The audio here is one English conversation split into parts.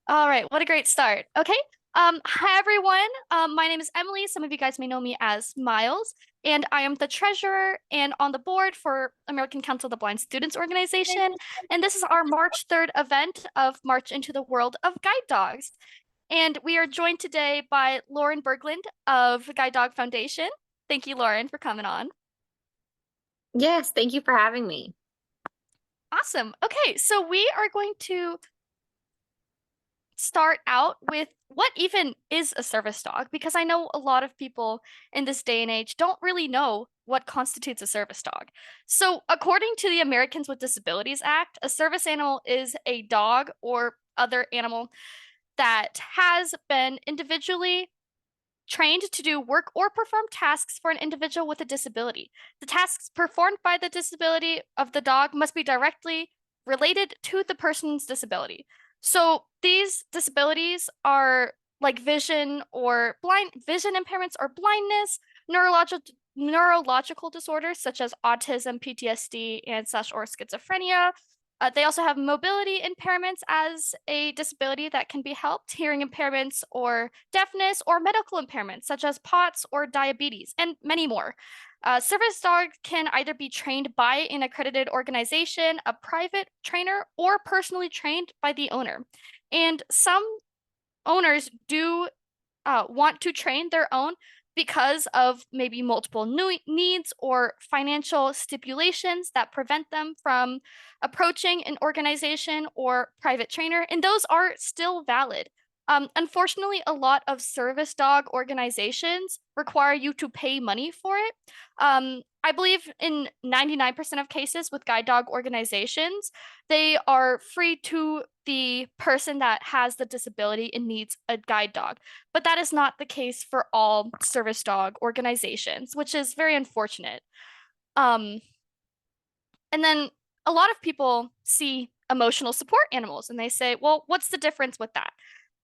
All right, what a great start. Okay. Hi everyone. My name is Emily. Some of you guys may know me as Miles, and I am the treasurer and on the board for American Council of the Blind Students Organization. And this is our March 3rd event of March into the World of Guide Dogs. And we are joined today by Lauren Berglund of Guide Dog Foundation. Thank you, Lauren, for coming on. Yes, thank you for having me. Awesome. Okay, so we are going to start out with what even is a service dog? Because I know a lot of people in this day and age don't really know what constitutes a service dog. So, according to the Americans with Disabilities Act, a service animal is a dog or other animal that has been individually trained to do work or perform tasks for an individual with a disability. The tasks performed by the disability of the dog must be directly related to the person's disability. So these disabilities are like vision impairments or blindness, neurological disorders such as autism, PTSD, and such or schizophrenia. They also have mobility impairments as a disability that can be helped, hearing impairments or deafness or medical impairments such as POTS or diabetes, and many more. Service dogs can either be trained by an accredited organization, a private trainer, or personally trained by the owner. And some owners do want to train their own because of maybe multiple needs or financial stipulations that prevent them from approaching an organization or private trainer, and those are still valid. Unfortunately, a lot of service dog organizations require you to pay money for it. I believe in 99% of cases with guide dog organizations, they are free to the person that has the disability and needs a guide dog. But that is not the case for all service dog organizations, which is very unfortunate. Um, and then a lot of people see emotional support animals and they say, well, what's the difference with that?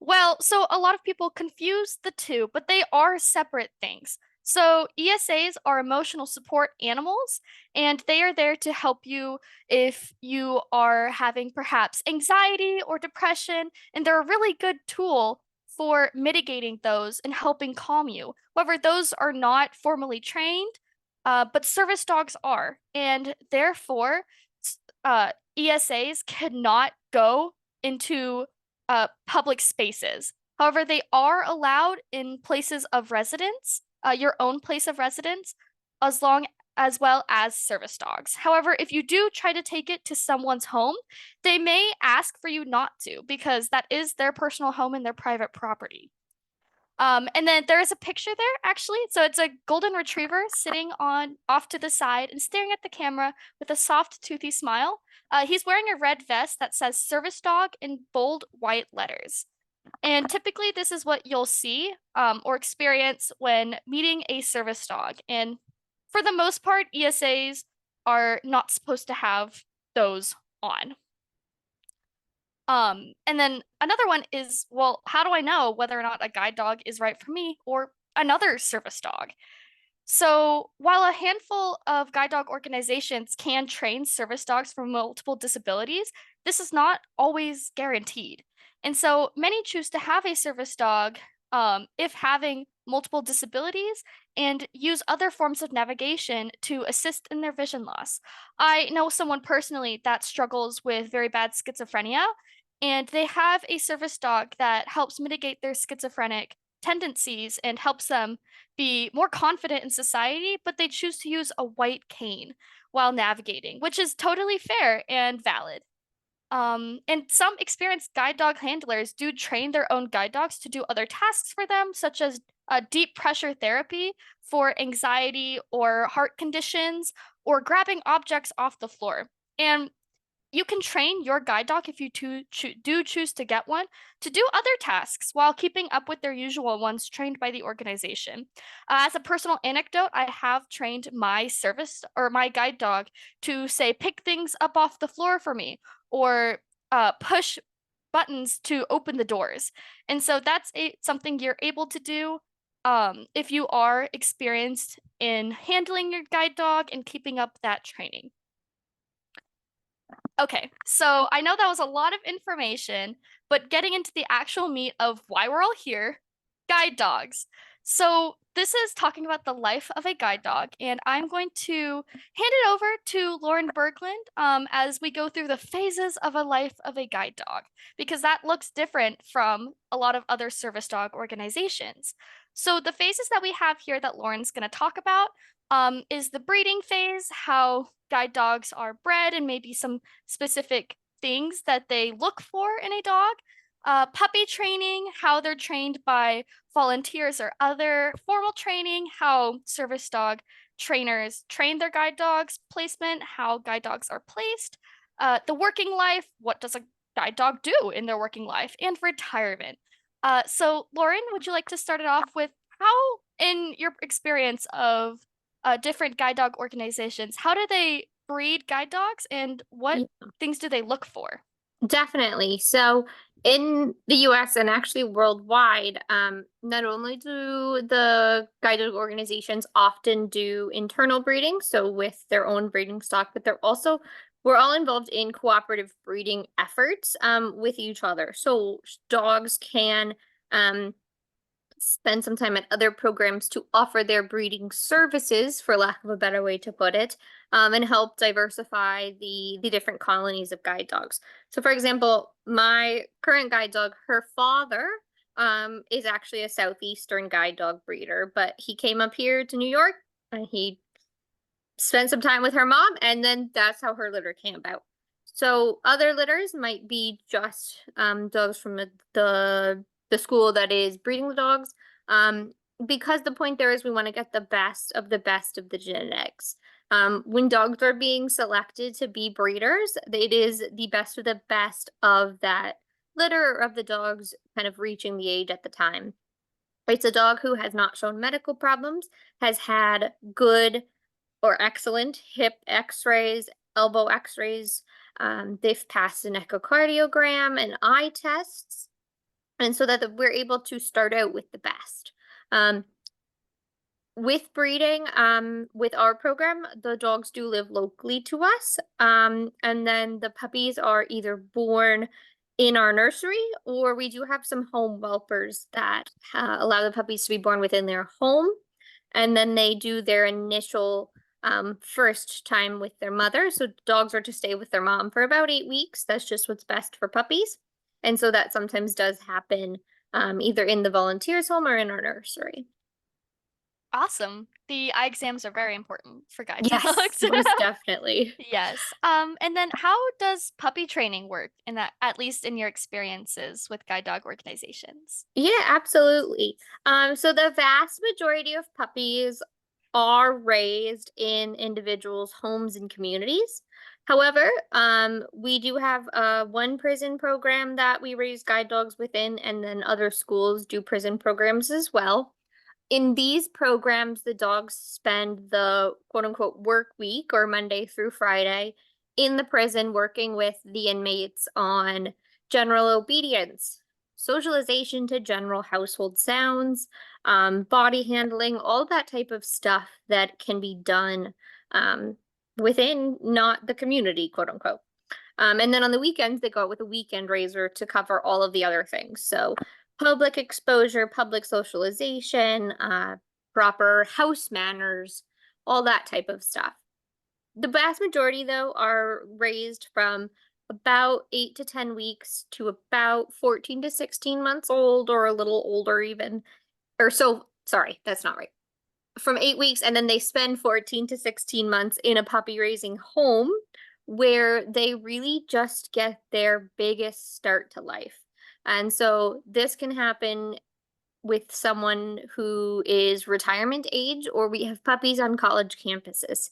Well, so a lot of people confuse the two, but they are separate things. So ESAs are emotional support animals, and they are there to help you if you are having perhaps anxiety or depression, and they're a really good tool for mitigating those and helping calm you. However, those are not formally trained, but service dogs are, and therefore, ESAs cannot go into public spaces. However, they are allowed in places of residence, your own place of residence, as well as service dogs. However, if you do try to take it to someone's home, they may ask for you not to because that is their personal home and their private property. And then there is a picture there actually. So it's a golden retriever sitting on off to the side and staring at the camera with a soft, toothy smile. He's wearing a red vest that says service dog in bold white letters. And typically, this is what you'll see or experience when meeting a service dog. And for the most part, ESAs are not supposed to have those on. And then another one is, well, how do I know whether or not a guide dog is right for me or another service dog? So, while a handful of guide dog organizations can train service dogs for multiple disabilities, this is not always guaranteed. And so, many choose to have a service dog if having multiple disabilities and use other forms of navigation to assist in their vision loss. I know someone personally that struggles with very bad schizophrenia, and they have a service dog that helps mitigate their schizophrenic tendencies and helps them be more confident in society, but they choose to use a white cane while navigating, which is totally fair and valid. And some experienced guide dog handlers do train their own guide dogs to do other tasks for them, such as deep pressure therapy for anxiety or heart conditions, or grabbing objects off the floor. And you can train your guide dog if you do choose to get one to do other tasks while keeping up with their usual ones trained by the organization. As a personal anecdote, I have trained my service or my guide dog to say, pick things up off the floor for me or push buttons to open the doors. And so that's something you're able to do if you are experienced in handling your guide dog and keeping up that training. Okay, so I know that was a lot of information, but getting into the actual meat of why we're all here, guide dogs. So, this is talking about the life of a guide dog, and I'm going to hand it over to Lauren Berglund as we go through the phases of a life of a guide dog, because that looks different from a lot of other service dog organizations. So, the phases that we have here that Lauren's going to talk about is the breeding phase, how guide dogs are bred, and maybe some specific things that they look for in a dog. Puppy training, how they're trained by volunteers or other formal training, how service dog trainers train their guide dogs, placement, how guide dogs are placed, the working life, what does a guide dog do in their working life, and retirement. So, Lauren, would you like to start it off with how, in your experience of different guide dog organizations, how do they breed guide dogs and what Yeah, things do they look for? definitely. So in the US and actually worldwide, not only do the guided organizations often do internal breeding, so with their own breeding stock, but we're all involved in cooperative breeding efforts with each other. So dogs can um, spend some time at other programs to offer their breeding services, for lack of a better way to put it, and help diversify the different colonies of guide dogs. So, for example, my current guide dog, her father, is actually a southeastern guide dog breeder, but he came up here to New York and he spent some time with her mom, and then that's how her litter came about. So other litters might be just dogs from the school that is breeding the dogs. Um, because the point there is we want to get the best of the best of the genetics. When dogs are being selected to be breeders, it is the best of the best of that litter of the dogs kind of reaching the age at the time. It's a dog who has not shown medical problems, has had good or excellent hip x-rays, elbow x-rays. They've passed an echocardiogram and eye tests. And so that we're able to start out with the best. With breeding, with our program, the dogs do live locally to us. And then the puppies are either born in our nursery, or we do have some home whelpers that allow the puppies to be born within their home. And then they do their initial first time with their mother. So dogs are to stay with their mom for about 8 weeks. That's just what's best for puppies. And so that sometimes does happen either in the volunteers home or in our nursery. Awesome. The eye exams are very important for guide Yes, dogs. most definitely. Yes. And then how does puppy training work in that, at least in your experiences with guide dog organizations? Yeah, absolutely. So the vast majority of puppies are raised in individuals' homes and communities. However, we do have one prison program that we raise guide dogs within, and then other schools do prison programs as well. In these programs, the dogs spend the quote unquote work week or Monday through Friday in the prison working with the inmates on general obedience, socialization to general household sounds, body handling, all that type of stuff that can be done within not the community, quote unquote. And then on the weekends, they go out with a weekend raiser to cover all of the other things. So public exposure, public socialization, proper house manners, all that type of stuff. The vast majority, though, are raised from about 8 to 10 weeks to about 14 to 16 months old, or a little older even. Or so, sorry, that's not right. From 8 weeks, and then they spend 14 to 16 months in a puppy raising home where they really just get their biggest start to life. And so this can happen with someone who is retirement age, or we have puppies on college campuses.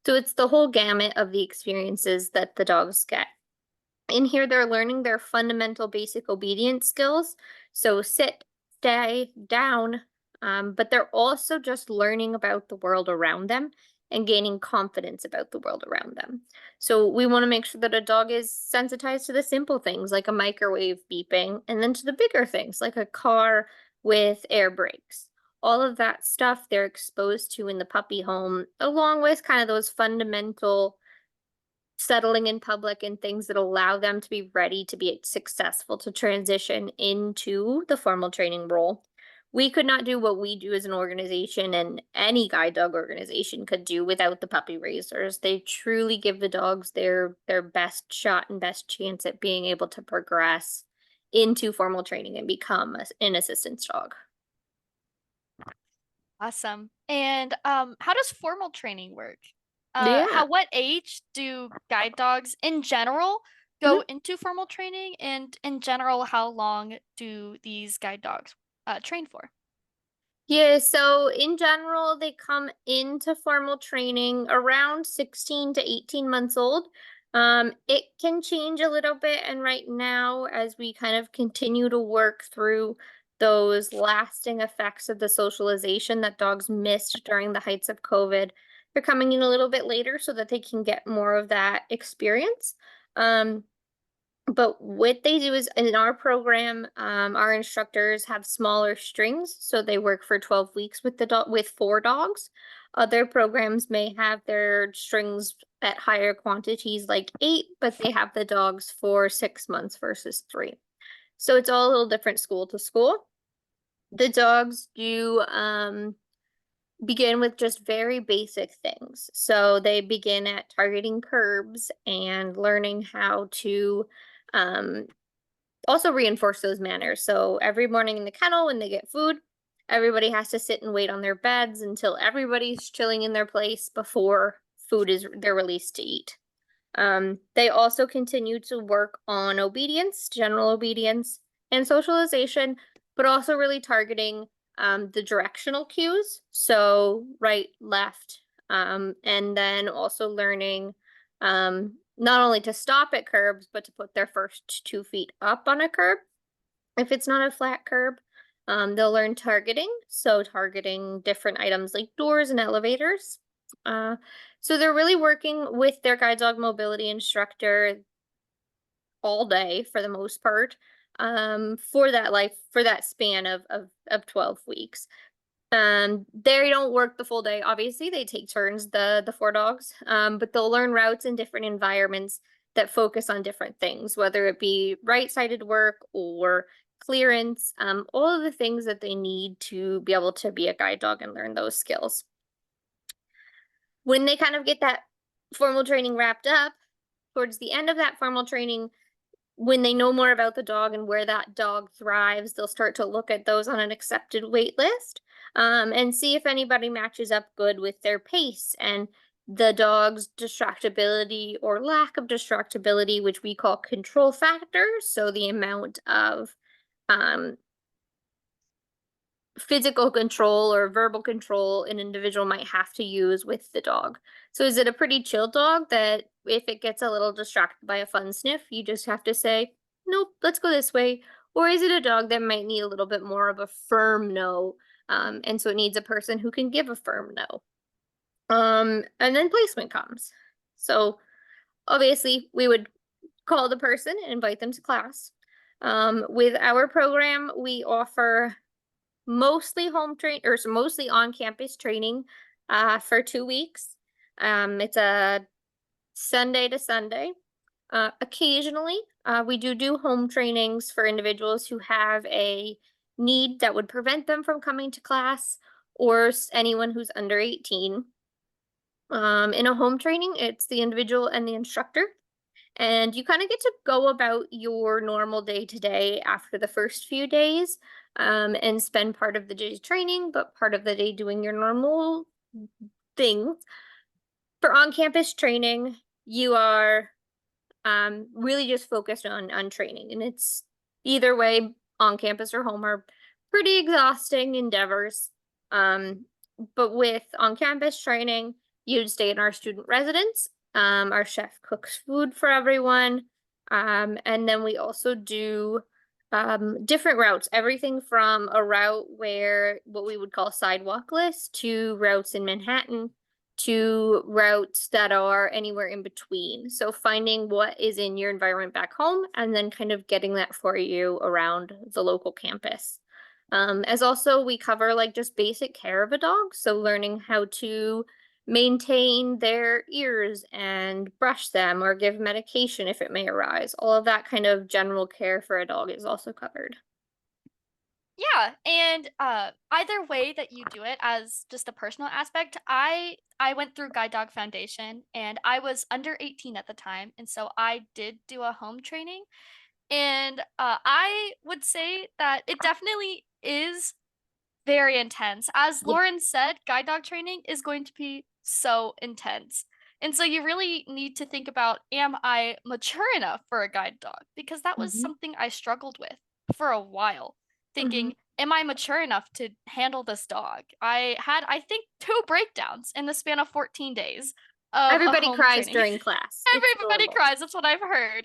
So it's the whole gamut of the experiences that the dogs get. In here, they're learning their fundamental basic obedience skills. So sit, stay, down. But they're also just learning about the world around them and gaining confidence about the world around them. So we want to make sure that a dog is sensitized to the simple things like a microwave beeping, and then to the bigger things like a car with air brakes. All of that stuff they're exposed to in the puppy home, along with kind of those fundamental settling in public and things that allow them to be ready to be successful to transition into the formal training role. We could not do what we do as an organization, and any guide dog organization could do, without the puppy raisers. They truly give the dogs their best shot and best chance at being able to progress into formal training and become an assistance dog. Awesome. And how does formal training work? Yeah. What age do guide dogs in general Mhm. go into formal training? And in general, how long do these guide dogs train for? Yeah, so in general, they come into formal training around 16 to 18 months old. It can change a little bit, and right now, as we kind of continue to work through those lasting effects of the socialization that dogs missed during the heights of COVID, they're coming in a little bit later so that they can get more of that experience. Um, but what they do is, in our program, our instructors have smaller strings, so they work for 12 weeks with the dog with 4 dogs. Other programs may have their strings at higher quantities, like 8, but they have the dogs for 6 months versus 3. So it's all a little different school to school. The dogs do begin with just very basic things. So they begin at targeting curbs and learning how to um, also reinforce those manners. So every morning in the kennel, when they get food, everybody has to sit and wait on their beds until everybody's chilling in their place before they're released to eat. They also continue to work on obedience, general obedience, and socialization, but also really targeting the directional cues. So right, left, and then also learning not only to stop at curbs, but to put their first 2 feet up on a curb. If it's not a flat curb, they'll learn targeting. So targeting different items like doors and elevators. Uh, so they're really working with their guide dog mobility instructor all day for the most part, for that span of 12 weeks. They don't work the full day. Obviously, they take turns, the 4 dogs, but they'll learn routes in different environments that focus on different things, whether it be right-sided work or clearance, all of the things that they need to be able to be a guide dog and learn those skills. When they kind of get that formal training wrapped up, towards the end of that formal training, when they know more about the dog and where that dog thrives, they'll start to look at those on an accepted wait list, and see if anybody matches up good with their pace and the dog's distractibility or lack of distractibility, which we call control factors. So the amount of um, physical control or verbal control an individual might have to use with the dog. So is it a pretty chill dog that if it gets a little distracted by a fun sniff, you just have to say, nope, let's go this way? Or is it a dog that might need a little bit more of a firm no? And so it needs a person who can give a firm no. And then placement comes. So obviously we would call the person and invite them to class. With our program, we offer mostly mostly on campus training for 2 weeks. It's a Sunday to Sunday. Occasionally, we do home trainings for individuals who have a need that would prevent them from coming to class, or anyone who's under 18. In a home training, it's the individual and the instructor, and you kind of get to go about your normal day to day after the first few days, and spend part of the day training, but part of the day doing your normal things. For on campus training, you are really just focused on training, and it's either way, on campus or home, are pretty exhausting endeavors. Um, but with on campus training, you'd stay in our student residence. Our chef cooks food for everyone, and then we also do different routes, everything from a route where what we would call sidewalkless to routes in Manhattan to routes that are anywhere in between. So finding what is in your environment back home and then kind of getting that for you around the local campus. As also we cover like just basic care of a dog. So learning how to maintain their ears and brush them or give medication if it may arise. All of that kind of general care for a dog is also covered. Yeah, and either way that you do it as just a personal aspect, I went through Guide Dog Foundation and I was under 18 at the time, and so I did do a home training. And I would say that it definitely is very intense. As Yeah. Lauren said, guide dog training is going to be so intense. And so you really need to think about, am I mature enough for a guide dog? Because that was Hmm. something I struggled with for a while, Hmm. thinking, am I mature enough to handle this dog? I had, I think, two breakdowns in the span of 14 days of a Everybody home cries training. during class. It's Everybody normal. cries, that's what I've heard.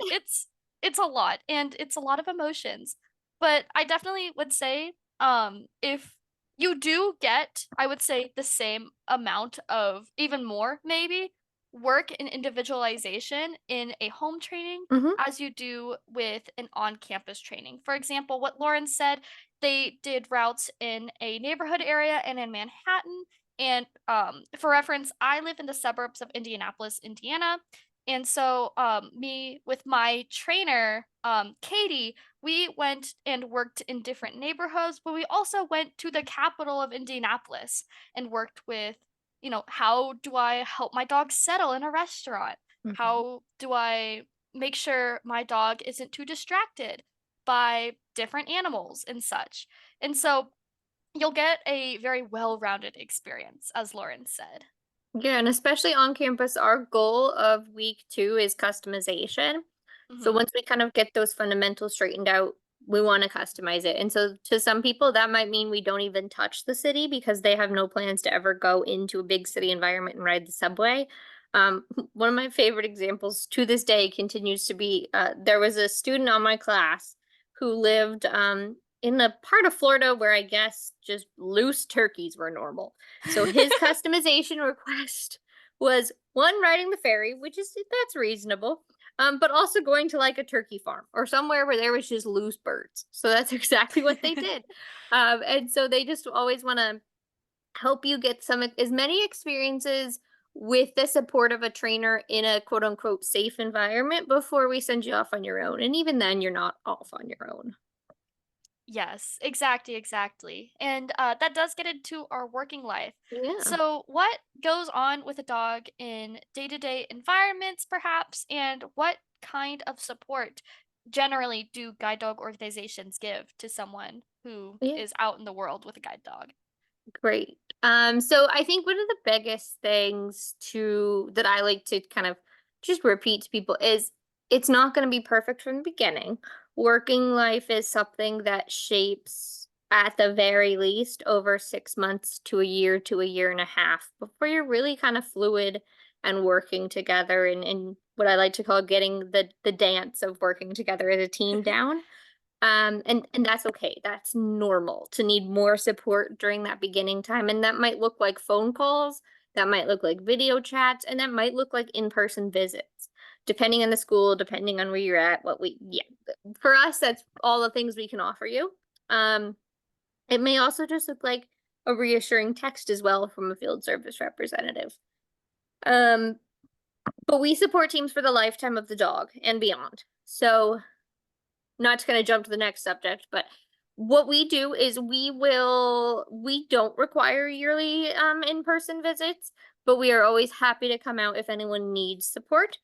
It's a lot, and it's a lot of emotions. But I definitely would say, if you do get, I would say, the same amount of, even more maybe, work and individualization in a home training Hmm. as you do with an on-campus training. For example, what Lauren said, they did routes in a neighborhood area and in Manhattan. And for reference, I live in the suburbs of Indianapolis, Indiana. And so, me with my trainer, Katie, we went and worked in different neighborhoods, but we also went to the capital of Indianapolis and worked with, how do I help my dog settle in a restaurant? Hmm. How do I make sure my dog isn't too distracted by different animals and such? And so you'll get a very well rounded experience, as Lauren said. Yeah, and especially on campus, our goal of week 2 is customization. So Hmm. once we kind of get those fundamentals straightened out, we want to customize it. And so to some people, that might mean we don't even touch the city because they have no plans to ever go into a big city environment and ride the subway. One of my favorite examples to this day continues to be there was a student on my class who lived in a part of Florida where I guess just loose turkeys were normal. So his customization request was one, riding the ferry, which is that's reasonable, but also going to like a turkey farm or somewhere where there was just loose birds. So that's exactly what they did. And so they just always want to help you get some as many experiences with the support of a trainer in a quote unquote safe environment before we send you off on your own. And even then, you're not off on your own. Yes, exactly, exactly. And that does get into our working life. Yeah. So, what goes on with a dog in day to day environments, perhaps, and what kind of support generally do guide dog organizations give to someone who Yeah. is out in the world with a guide dog? Great. So I think one of the biggest things to that I like to kind of just repeat to people is it's not going to be perfect from the beginning. Working life is something that shapes at the very least over 6 months to a year and a half before you're really kind of fluid and working together and what I like to call getting the dance of working together as a team down. And that's okay. That's normal to need more support during that beginning time. And that might look like phone calls, that might look like video chats, and that might look like in-person visits, depending on the school, depending on where you're at, yeah. For us, that's all the things we can offer you. Um, it may also just look like a reassuring text as well from a field service representative. Um, but we support teams for the lifetime of the dog and beyond. So not to kind of jump to the next subject, but what we do is we don't require yearly in-person visits, but we are always happy to come out if anyone needs support.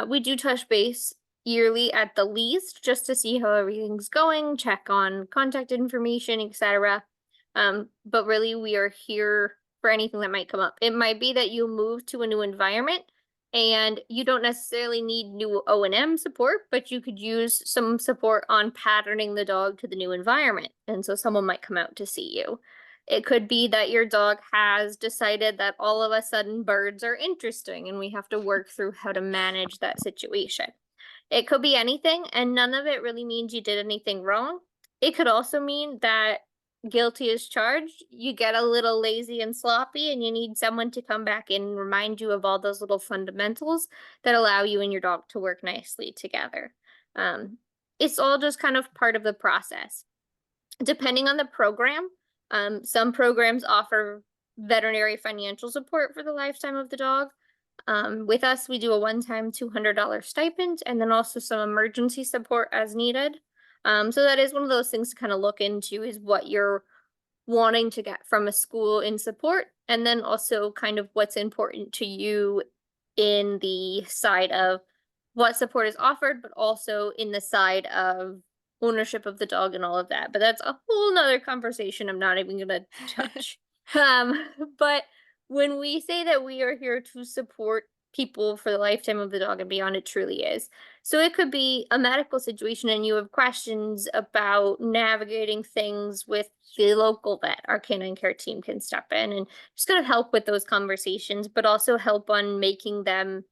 We do touch base yearly at the least just to see how everything's going, check on contact information, etc. But really we are here for anything that might come up. It might be that you move to a new environment and you don't necessarily need new O&M support, but you could use some support on patterning the dog to the new environment. And so someone might come out to see you. It could be that your dog has decided that all of a sudden birds are interesting and we have to work through how to manage that situation. It could be anything, and none of it really means you did anything wrong. It could also mean that guilty as charged, you get a little lazy and sloppy, and you need someone to come back in and remind you of all those little fundamentals that allow you and your dog to work nicely together. Um, it's all just kind of part of the process. Depending on the program, some programs offer veterinary financial support for the lifetime of the dog. With us, we do a one-time $200 stipend and then also some emergency support as needed. So that is one of those things to kind of look into is what you're wanting to get from a school in support, and then also kind of what's important to you in the side of what support is offered, but also in the side of ownership of the dog and all of that. But that's a whole nother conversation I'm not even gonna touch. Um, but when we say that we are here to support people for the lifetime of the dog and beyond, it truly is. So it could be a medical situation and you have questions about navigating things with the local vet. Our canine care team can step in and just kind of help with those conversations, but also help on making them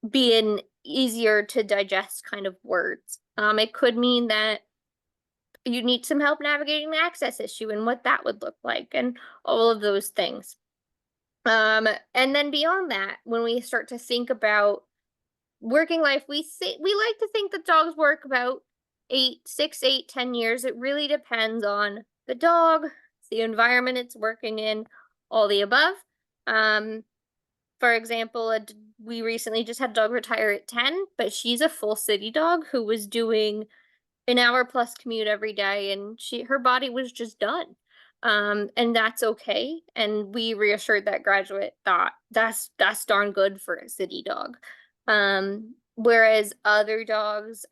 be in easier to digest kind of words. It could mean that you need some help navigating the access issue and what that would look like and all of those things. And then beyond that, when we start to think about working life, we like to think that dogs work about 10 years. It really depends on the dog, the environment it's working in, all the above. Um, for example, we recently just had a dog retire at 10, but she's a full city dog who was doing an hour plus commute every day, and her body was just done. And that's okay. And we reassured that graduate that that's darn good for a city dog. Whereas other dogs,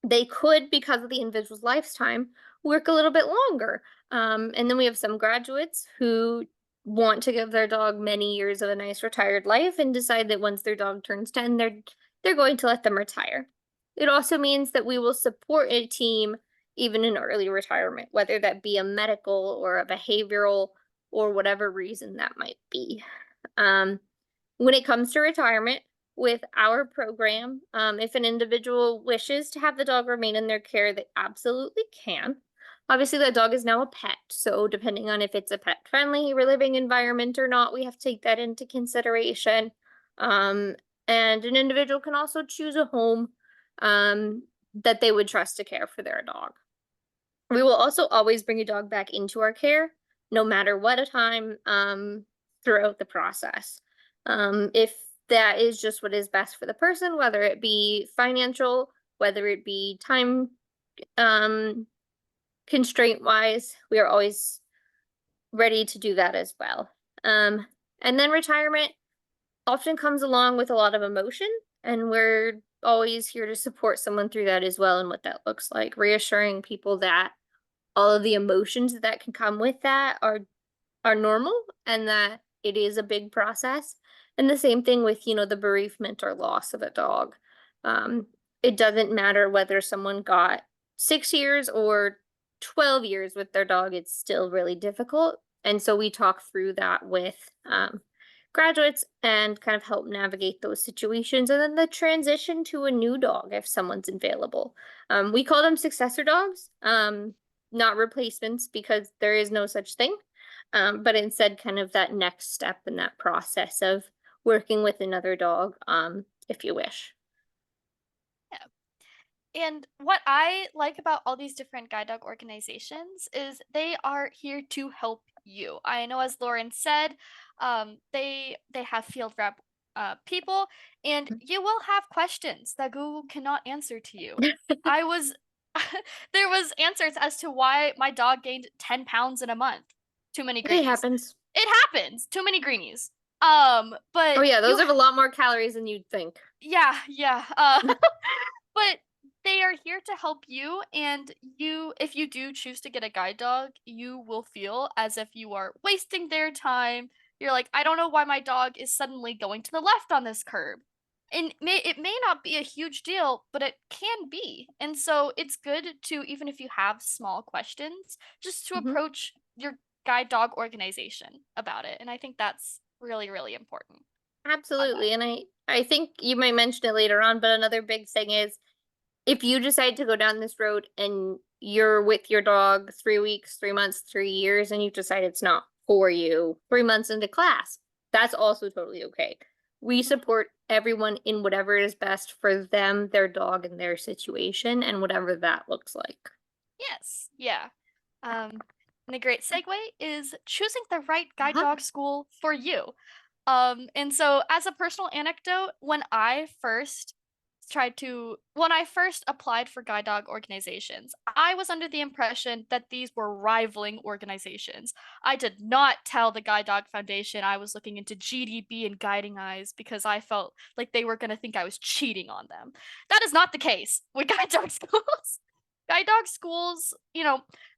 they could, because of the individual's lifetime, work a little bit longer. And then we have some graduates who want to give their dog many years of a nice retired life and decide that once their dog turns 10, they're going to let them retire. It also means that we will support a team even in early retirement, whether that be a medical or a behavioral or whatever reason that might be. Um, when it comes to retirement, with our program, if an individual wishes to have the dog remain in their care, they absolutely can. Obviously, the dog is now a pet, so depending on if it's a pet friendly reliving environment or not, we have to take that into consideration. Um, and an individual can also choose a home that they would trust to care for their dog. We will also always bring a dog back into our care, no matter what a time, throughout the process. If that is just what is best for the person, whether it be financial, whether it be time, um, constraint wise, we are always ready to do that as well. And then retirement often comes along with a lot of emotion, and we're always here to support someone through that as well and what that looks like, reassuring people that all of the emotions that can come with that are normal and that it is a big process. And the same thing with, the bereavement or loss of a dog. Um, it doesn't matter whether someone got 6 years or 12 years with their dog, it's still really difficult. And so we talk through that with graduates and kind of help navigate those situations. And then the transition to a new dog if someone's available. We call them successor dogs, not replacements because there is no such thing. But instead kind of that next step in that process of working with another dog, if you wish. And what I like about all these different guide dog organizations is they are here to help you. I know, as Lauren said, they have field rep people, and you will have questions that Google cannot answer to you. I was there was answers as to why my dog gained 10 pounds in a month. Too many It greenies. happens. It happens. Too many greenies. Oh But yeah, those you, have a lot more calories than you'd think. yeah, yeah. But they are here to help you, and if you do choose to get a guide dog, you will feel as if you are wasting their time. You're like, I don't know why my dog is suddenly going to the left on this curb. And it may not be a huge deal, but it can be. And so it's good to, even if you have small questions, just to Mhm. approach your guide dog organization about it. And I think that's really, really important on that. Absolutely. And I think you might mention it later on, but another big thing is if you decide to go down this road and you're with your dog 3 weeks, 3 months, 3 years, and you decide it's not for you 3 months into class, that's also totally okay. We Mhm. support everyone in whatever is best for them, their dog, and their situation, and whatever that looks like. Yes. Yeah. Um, And a great segue is choosing the right guide Uh-huh. dog school for you. And so as a personal anecdote, when I first applied for guide dog organizations, I was under the impression that these were rivaling organizations. I did not tell the Guide Dog Foundation I was looking into GDB and Guiding Eyes because I felt like they were going to think I was cheating on them. That is not the case with guide dog schools. Guide dog schools,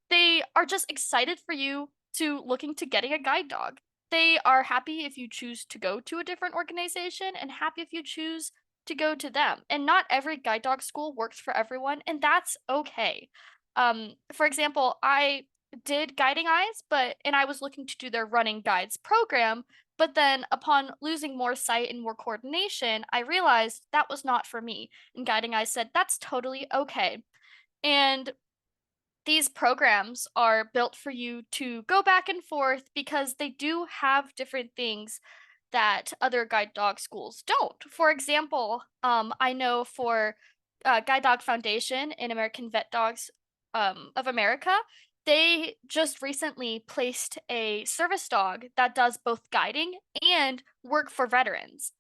they are just excited for you to looking to getting a guide dog. They are happy if you choose to go to a different organization and happy if you choose to go to them. And not every guide dog school works for everyone, and that's okay. For example, I did Guiding Eyes, and I was looking to do their running guides program, but then upon losing more sight and more coordination, I realized that was not for me. And Guiding Eyes said that's totally okay. And these programs are built for you to go back and forth because they do have different things that other guide dog schools don't. For example, I know for Guide Dog Foundation and American Vet Dogs of America, they just recently placed a service dog that does both guiding and work for veterans.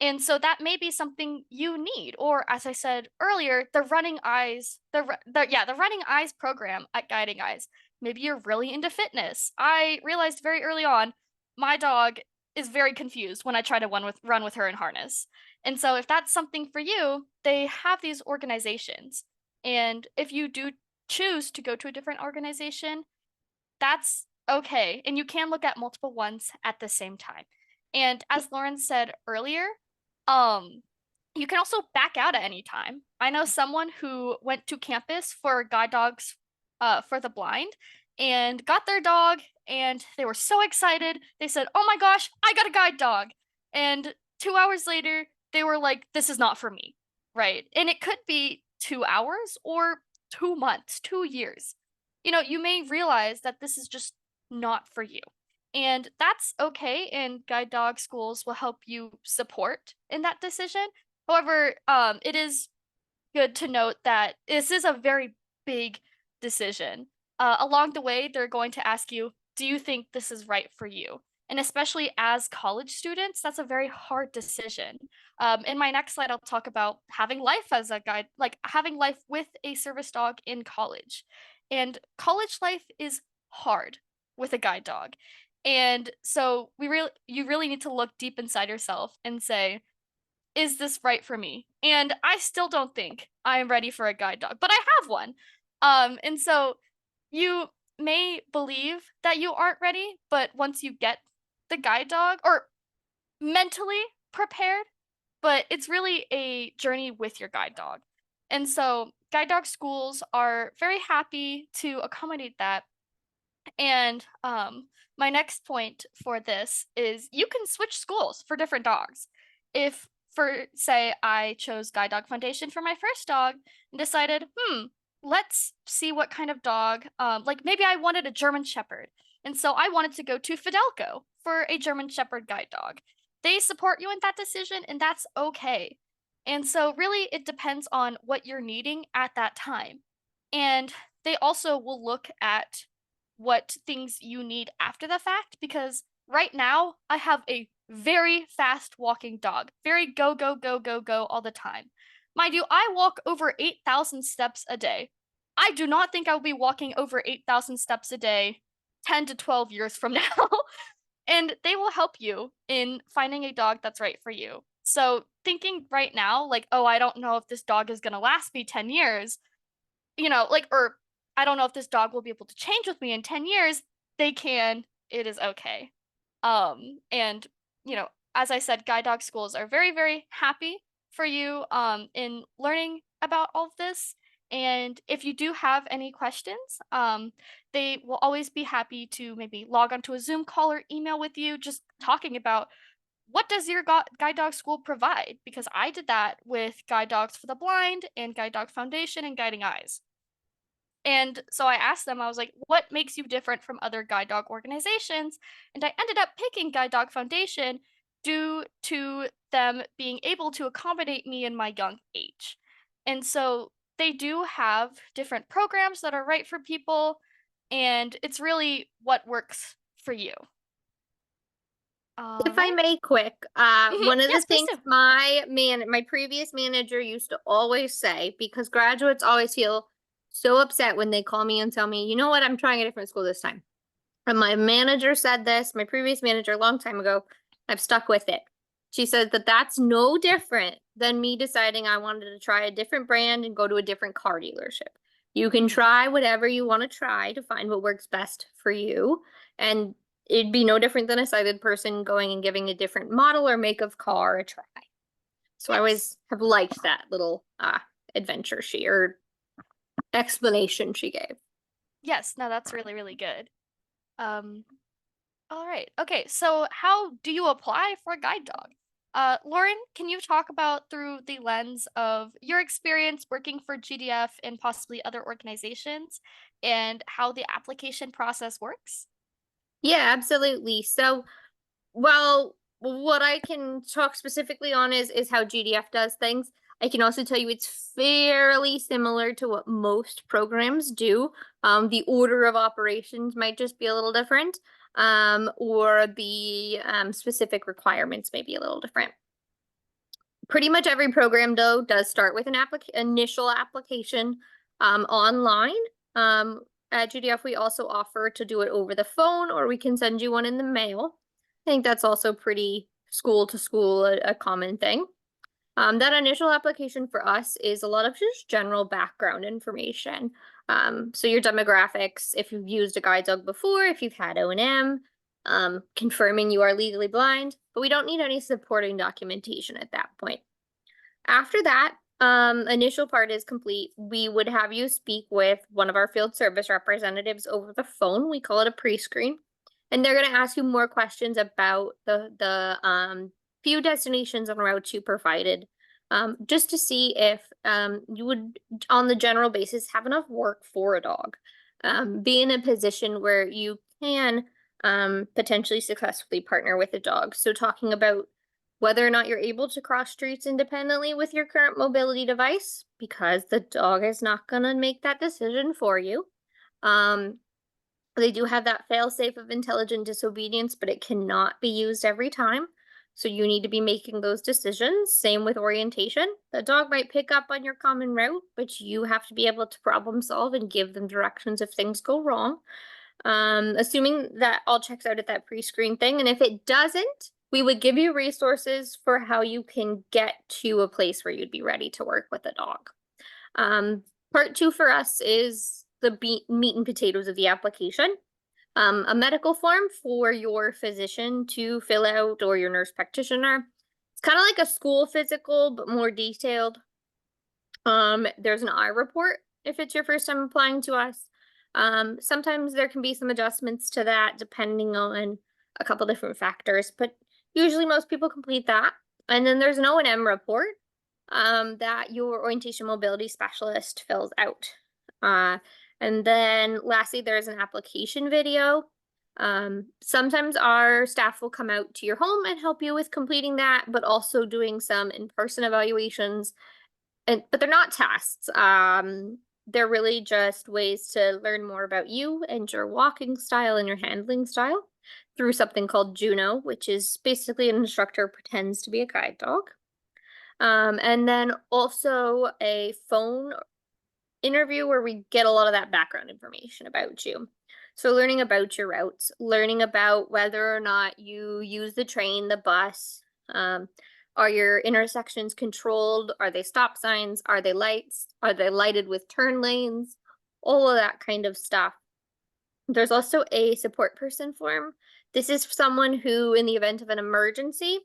And so that may be something you need, or as I said earlier, the Running Eyes, the Running Eyes program at Guiding Eyes. Maybe you're really into fitness. I realized very early on, my dog is very confused when I try to run with her in harness. And so if that's something for you, they have these organizations. And if you do choose to go to a different organization, that's okay. And you can look at multiple ones at the same time. And as Lauren said earlier, um, you can also back out at any time. I know someone who went to campus for guide dogs for the blind and got their dog, and they were so excited. They said, "Oh my gosh, I got a guide dog." And 2 hours later, they were like, "This is not for me." Right. And it could be 2 hours or 2 months, 2 years. You may realize that this is just not for you. And that's okay, and guide dog schools will help you support in that decision. However, it is good to note that this is a very big decision. Along the way, they're going to ask you, do you think this is right for you? And especially as college students, that's a very hard decision. In my next slide, I'll talk about having life as a guide, like having life with a service dog in college. And college life is hard with a guide dog. And so you really need to look deep inside yourself and say, is this right for me? And I still don't think I am ready for a guide dog, but I have one. And so you may believe that you aren't ready, but once you get the guide dog or mentally prepared, but it's really a journey with your guide dog. And so guide dog schools are very happy to accommodate that. And my next point for this is you can switch schools for different dogs. If, for say, I chose Guide Dog Foundation for my first dog and decided, let's see what kind of dog, like maybe I wanted a German Shepherd. And so I wanted to go to Fidelco for a German Shepherd guide dog. They support you in that decision, and that's okay. And so, really, it depends on what you're needing at that time. And they also will look at what things you need after the fact because right now I have a very fast walking dog. Very go, go, go, go, go all the time. Mind you, I walk over 8,000 steps a day. I do not think I will be walking over 8,000 steps a day 10 to 12 years from now. And they will help you in finding a dog that's right for you. So, thinking right now, like, oh, I don't know if this dog is going to last me 10 years, or I don't know if this dog will be able to change with me in 10 years, they can. It is okay. And, as I said, guide dog schools are very, very happy for you in learning about all of this. And if you do have any questions, they will always be happy to maybe log onto a Zoom call or email with you, just talking about what does your guide dog school provide? Because I did that with Guide Dogs for the Blind and Guide Dog Foundation and Guiding Eyes. And so I asked them, I was like, what makes you different from other guide dog organizations? And I ended up picking Guide Dog Foundation due to them being able to accommodate me in my young age. And so they do have different programs that are right for people. and it's really what works for you. All If I right. may quick, one of the Yes, please things do. my previous manager used to always say, because graduates always feel so upset when they call me and tell me, you know what, I'm trying a different school this time. And my manager said this, my previous manager a long time ago, I've stuck with it. She said that that's no different than me deciding I wanted to try a different brand and go to a different car dealership. You can Mhm. try whatever you want to try to find what works best for you. And it'd be no different than a sighted person going and giving a different model or make of car a try. So I Yes. always have liked that little adventure she or explanation she gave. Yes, no, that's really, really good. Um, all right. Okay, so how do you apply for a guide dog? Lauren, can you talk about through the lens of your experience working for GDF and possibly other organizations and how the application process works? Yeah, absolutely. So well, what I can talk specifically on is how GDF does things. I can also tell you it's fairly similar to what most programs do. The order of operations might just be a little different, or the specific requirements may be a little different. Pretty much every program, though, does start with an initial application online. Um, at GDF, we also offer to do it over the phone, or we can send you one in the mail. I think that's also pretty school to school a common thing. That initial application for us is a lot of just general background information. So your demographics, if you've used a guide dog before, if you've had O&M, confirming you are legally blind, but we don't need any supporting documentation at that point. After that, initial part is complete, we would have you speak with one of our field service representatives over the phone. We call it a pre-screen. And they're going to ask you more questions about the few destinations and routes you provided, just to see if you would, on the general basis, have enough work for a dog. Be in a position where you can potentially successfully partner with a dog. So talking about whether or not you're able to cross streets independently with your current mobility device, because the dog is not going to make that decision for you. Um, they do have that fail safe of intelligent disobedience, but it cannot be used every time. So you need to be making those decisions. Same with orientation. The dog might pick up on your common route, but you have to be able to problem solve and give them directions if things go wrong. Assuming that all checks out at that pre-screen thing. And if it doesn't, we would give you resources for how you can get to a place where you'd be ready to work with a dog. Um, Part two for us is the meat and potatoes of the application. A medical form for your physician to fill out or your nurse practitioner. It's kind of like a school physical, but more detailed. There's an eye report if it's your first time applying to us. Sometimes there can be some adjustments to that depending on a couple different factors, but usually most people complete that. And then there's an O&M report that your orientation mobility specialist fills out. And then lastly, there's an application video. Sometimes our staff will come out to your home and help you with completing that, but also doing some in-person evaluations but they're not tests. They're really just ways to learn more about you and your walking style and your handling style through something called Juno, which is basically an instructor pretends to be a guide dog. And then also a phone interview where we get a lot of that background information about you. So learning about your routes, learning about whether or not you use the train, the bus, are your intersections controlled? Are they stop signs? Are they lights? Are they lighted with turn lanes? All of that kind of stuff. There's also a support person form. This is someone who, in the event of an emergency,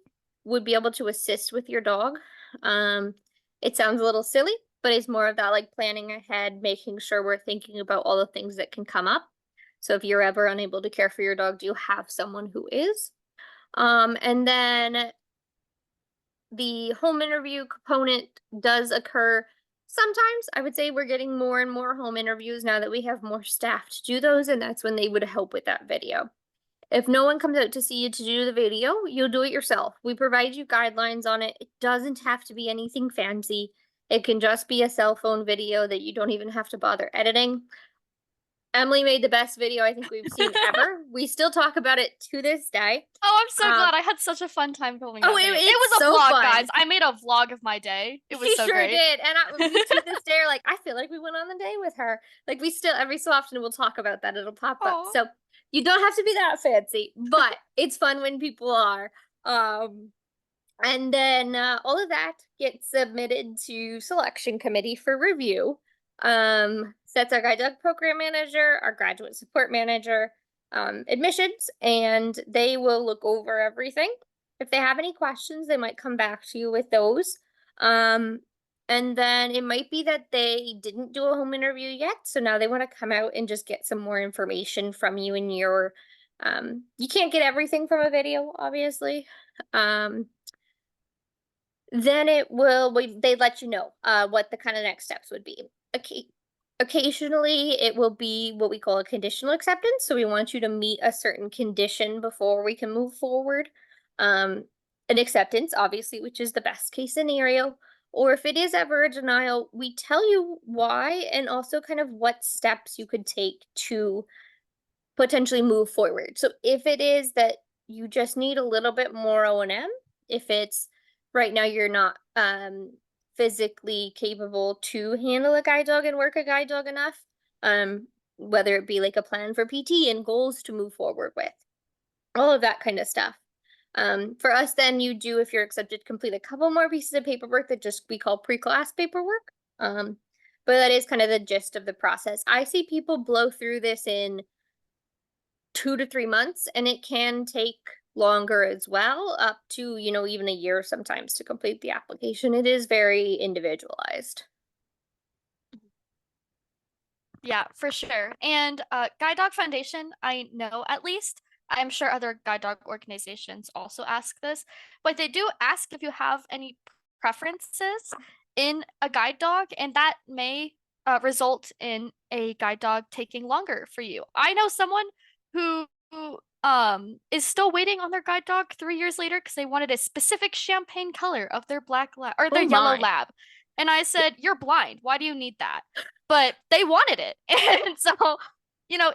would be able to assist with your dog. Um, it sounds a little silly, but it's more of that like planning ahead, making sure we're thinking about all the things that can come up. So if you're ever unable to care for your dog, do you have someone who is? And then the home interview component does occur sometimes. I would say we're getting more and more home interviews now that we have more staff to do those, and that's when they would help with that video. If no one comes out to see you to do the video, you'll do it yourself. We provide you guidelines on it. It doesn't have to be anything fancy. It can just be a cell phone video that you don't even have to bother editing. Emily made the best video I think we've seen ever. We still talk about it to this day. Oh, I'm so Um, glad. I had such a fun time filming oh, that video. It it's was a so vlog, guys. fun. I made a vlog of my day. It was She so sure great. did. And we to this day are like, I feel like we went on the day with her. Like we still every so often we'll talk about that. It'll pop up. Oh, So you don't have to be that fancy, but it's fun when people are. Um, and then all of that gets submitted to selection committee for review. That's our guide dog program manager, our graduate support manager, admissions, and they will look over everything. If they have any questions, they might come back to you with those. Um, and then it might be that they didn't do a home interview yet, so now they want to come out and just get some more information from you and your you can't get everything from a video, obviously. Um, then they let you know what the kind of next steps would be. Okay. Occasionally it will be what we call a conditional acceptance. So we want you to meet a certain condition before we can move forward. Um, an acceptance, obviously, which is the best case scenario. Or if it is ever a denial, we tell you why and also kind of what steps you could take to potentially move forward. So if it is that you just need a little bit more O&M, if it's right now you're not physically capable to handle a guide dog and work a guide dog enough, whether it be like a plan for PT and goals to move forward with, all of that kind of stuff. For us, then you do, if you're accepted, complete a couple more pieces of paperwork that just we call pre-class paperwork. But that is kind of the gist of the process. I see people blow through this in 2 to 3 months, and it can take longer as well, up to, even a year sometimes to complete the application. It is very individualized. yeah, for sure. And Guide Dog Foundation, I know at least. I'm sure other guide dog organizations also ask this, but they do ask if you have any preferences in a guide dog, and that may result in a guide dog taking longer for you. I know someone who is still waiting on their guide dog 3 years later because they wanted a specific champagne color of their black lab or their Oh yellow my. lab. And I said, "You're blind. Why do you need that?" But they wanted it. And so,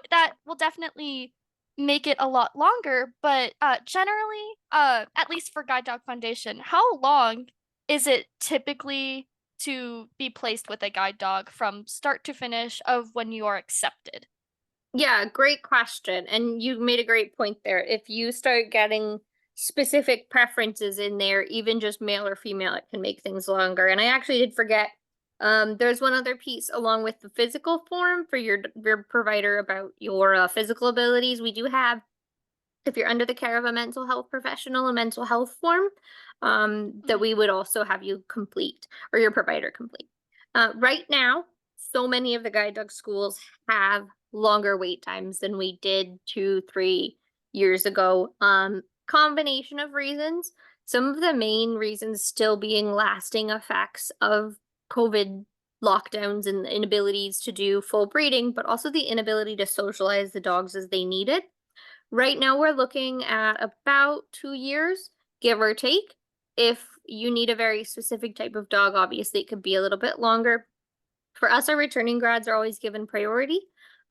that will definitely make it a lot longer. But generally, at least for Guide Dog Foundation, how long is it typically to be placed with a guide dog from start to finish of when you are accepted? Yeah, great question. And you made a great point there. If you start getting specific preferences in there, even just male or female, it can make things longer. And I actually did forget, there's one other piece along with the physical form for your provider about your physical abilities. We do have, if you're under the care of a mental health professional, a mental health form that Mhm. we would also have you complete or your provider complete. Right now, so many of the guide dog schools have longer wait times than we did 2, 3 years ago. Combination of reasons. Some of the main reasons still being lasting effects of COVID lockdowns and the inabilities to do full breeding, but also the inability to socialize the dogs as they needed. Right now, we're looking at about 2 years, give or take. If you need a very specific type of dog, obviously it could be a little bit longer. For us, our returning grads are always given priority.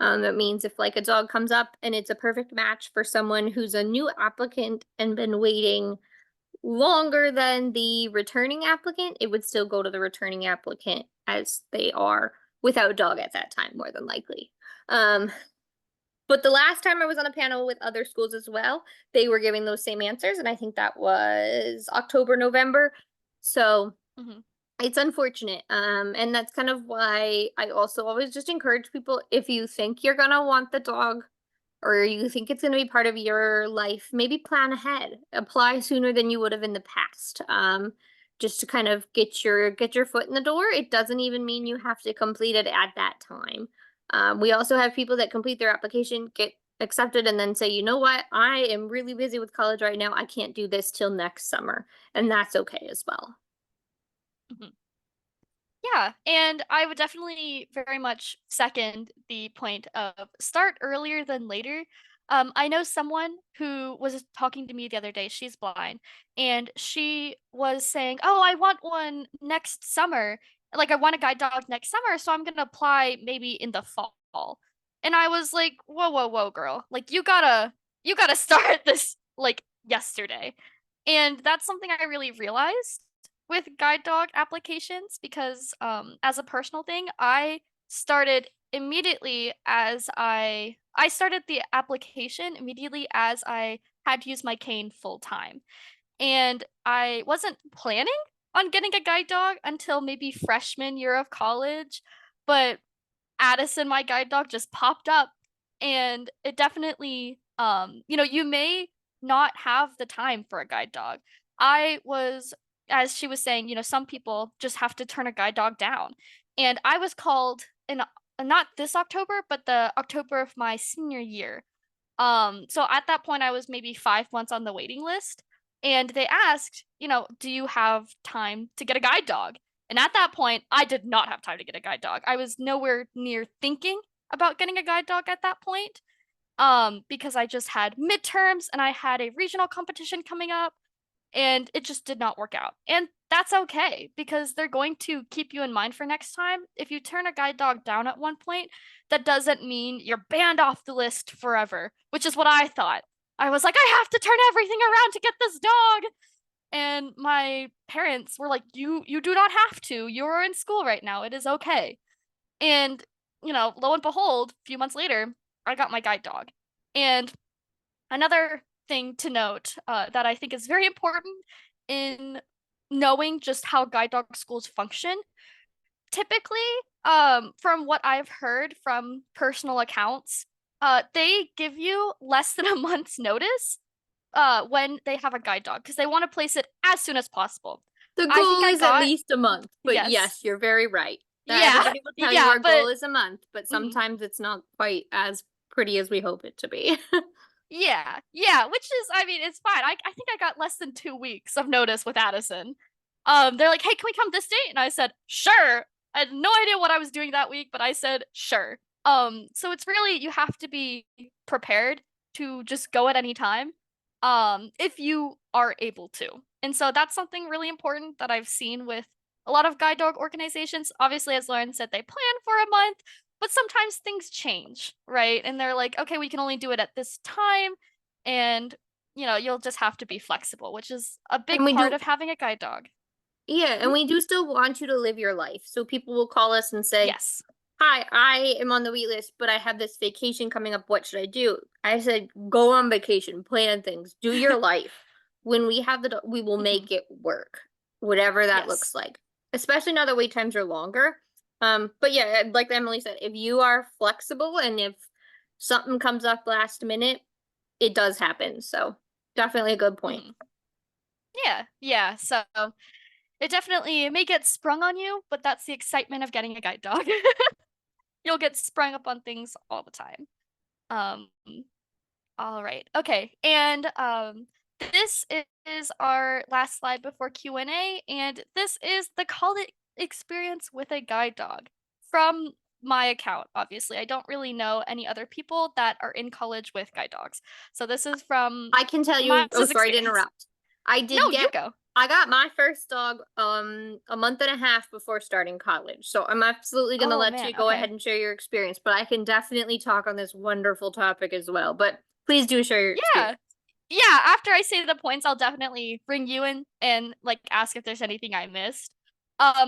That means if like a dog comes up and it's a perfect match for someone who's a new applicant and been waiting longer than the returning applicant, it would still go to the returning applicant as they are without a dog at that time, more than likely. Um, but the last time I was on a panel with other schools as well, they were giving those same answers, and I think that was October, November. So Mhm. it's unfortunate. And that's kind of why I also always just encourage people, if you think you're gonna want the dog or you think it's gonna be part of your life, maybe plan ahead. Apply sooner than you would have in the past. Just to kind of get your foot in the door. It doesn't even mean you have to complete it at that time. We also have people that complete their application, get accepted, and then say, you know what, I am really busy with college right now. I can't do this till next summer. And that's okay as well. Mhm. Yeah, and I would definitely very much second the point of start earlier than later. I know someone who was talking to me the other day. She's blind, and she was saying, "Oh, I want one next summer. Like, I want a guide dog next summer, so I'm gonna apply maybe in the fall." And I was like, whoa, whoa, whoa, girl. Like you gotta start this like yesterday. And that's something I really realized with guide dog applications because as a personal thing, I started immediately as I started the application immediately as I had used my cane full time. And I wasn't planning on getting a guide dog until maybe freshman year of college, but Addison, my guide dog, just popped up. And it definitely, you may not have the time for a guide dog. I was, as she was saying, some people just have to turn a guide dog down. And I was called in not this October, but the October of my senior year. So at that point, I was maybe 5 months on the waiting list, and they asked, do you have time to get a guide dog? And at that point, I did not have time to get a guide dog. I was nowhere near thinking about getting a guide dog at that point, because I just had midterms and I had a regional competition coming up, and it just did not work out. And that's okay because they're going to keep you in mind for next time. If you turn a guide dog down at one point, that doesn't mean you're banned off the list forever, which is what I thought. I was like, I have to turn everything around to get this dog. And my parents were like, you do not have to. You're in school right now. It is okay. And, lo and behold, a few months later, I got my guide dog. And another thing to note that I think is very important in knowing just how guide dog schools function. Typically, from what I've heard from personal accounts, they give you less than a month's notice when they have a guide dog because they want to place it as soon as possible. The I think goal I is at got least a month, but yes, yes, you're very right. That yeah, everybody will tell you yeah, our but goal is a month, but mhm. sometimes it's not quite as pretty as we hope it to be. Yeah, yeah, which is, I mean, it's fine. I think I got less than 2 weeks of notice with Addison. They're like, "Hey, can we come this date?" And I said, "Sure." I had no idea what I was doing that week, but I said, "Sure." So it's really you have to be prepared to just go at any time, if you are able to. And so that's something really important that I've seen with a lot of guide dog organizations. Obviously, as Lauren said, they plan for a month, but sometimes things change, right? And they're like, okay, we can only do it at this time. And, you'll just have to be flexible, which is a And big we part do of having a guide dog. Yeah, Mhm. and we do still want you to live your life. So people will call us and say, Yes. "Hi, I am on the wait list, but I have this vacation coming up. What should I do?" I said, "Go on vacation, plan things, do your life. When we have we will Mhm. make it work, whatever that looks Yes. like. Especially now that wait times are longer. But yeah, like Emily said, if you are flexible and if something comes up last minute, it does happen. So definitely a good point. Mhm. Yeah. Yeah. So it definitely may get sprung on you, but that's the excitement of getting a guide dog. You'll get sprung up on things all the time. Um, all right. Okay. And this is our last slide before Q&A, and this is the college experience with a guide dog from my account. Obviously, I don't really know any other people that are in college with guide dogs. So this is from I can tell my you, oh, sorry to experience. interrupt. I No, did you get go. I got my first dog a month and a half before starting college. So I'm absolutely going to Oh let man, you go okay. ahead and share your experience, but I can definitely talk on this wonderful topic as well. But please do share your Yeah. experience. Yeah, after I say the points, I'll definitely bring you in and like ask if there's anything I missed.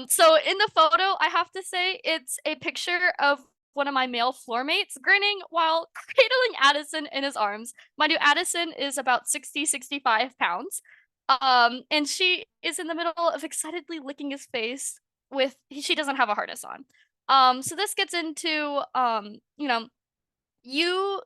So in the photo, I have to say it's a picture of one of my male floor mates grinning while cradling Addison in his arms. Mind you, Addison is about 65 pounds. And she is in the middle of excitedly licking his face with she doesn't have a harness on. So this gets into you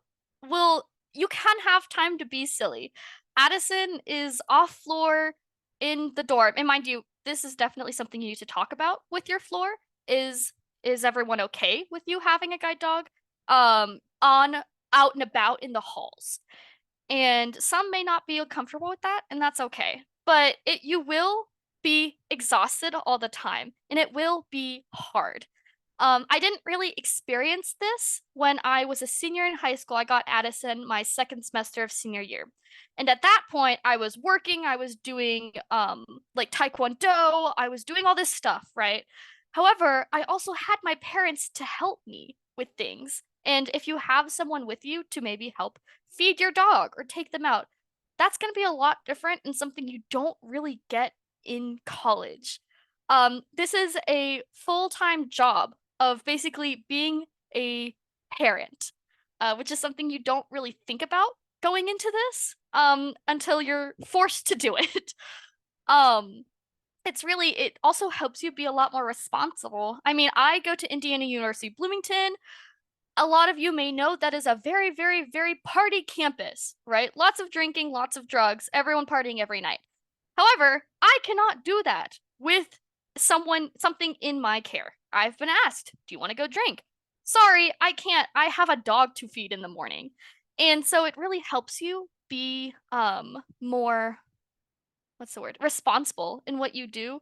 will you can have time to be silly. Addison is off floor in the dorm. And mind you, this is definitely something you need to talk about with your floor. Is everyone okay with you having a guide dog on out and about in the halls? And some may not be comfortable with that, and that's okay. But you will be exhausted all the time, and it will be hard. I didn't really experience this when I was a senior in high school. I got Addison my second semester of senior year. And at that point, I was working, I was doing like taekwondo, I was doing all this stuff, right? However, I also had my parents to help me with things. And if you have someone with you to maybe help feed your dog or take them out, that's going to be a lot different and something you don't really get in college. This is a full-time job of basically being a parent, which is something you don't really think about going into this until you're forced to do it. Um, it also helps you be a lot more responsible. I mean, I go to Indiana University Bloomington. A lot of you may know that is a very, very, very party campus, right? Lots of drinking, lots of drugs, everyone partying every night. However, I cannot do that with something in my care. I've been asked, do you want to go drink? Sorry, I can't. I have a dog to feed in the morning. And so it really helps you be more, what's the word, responsible in what you do.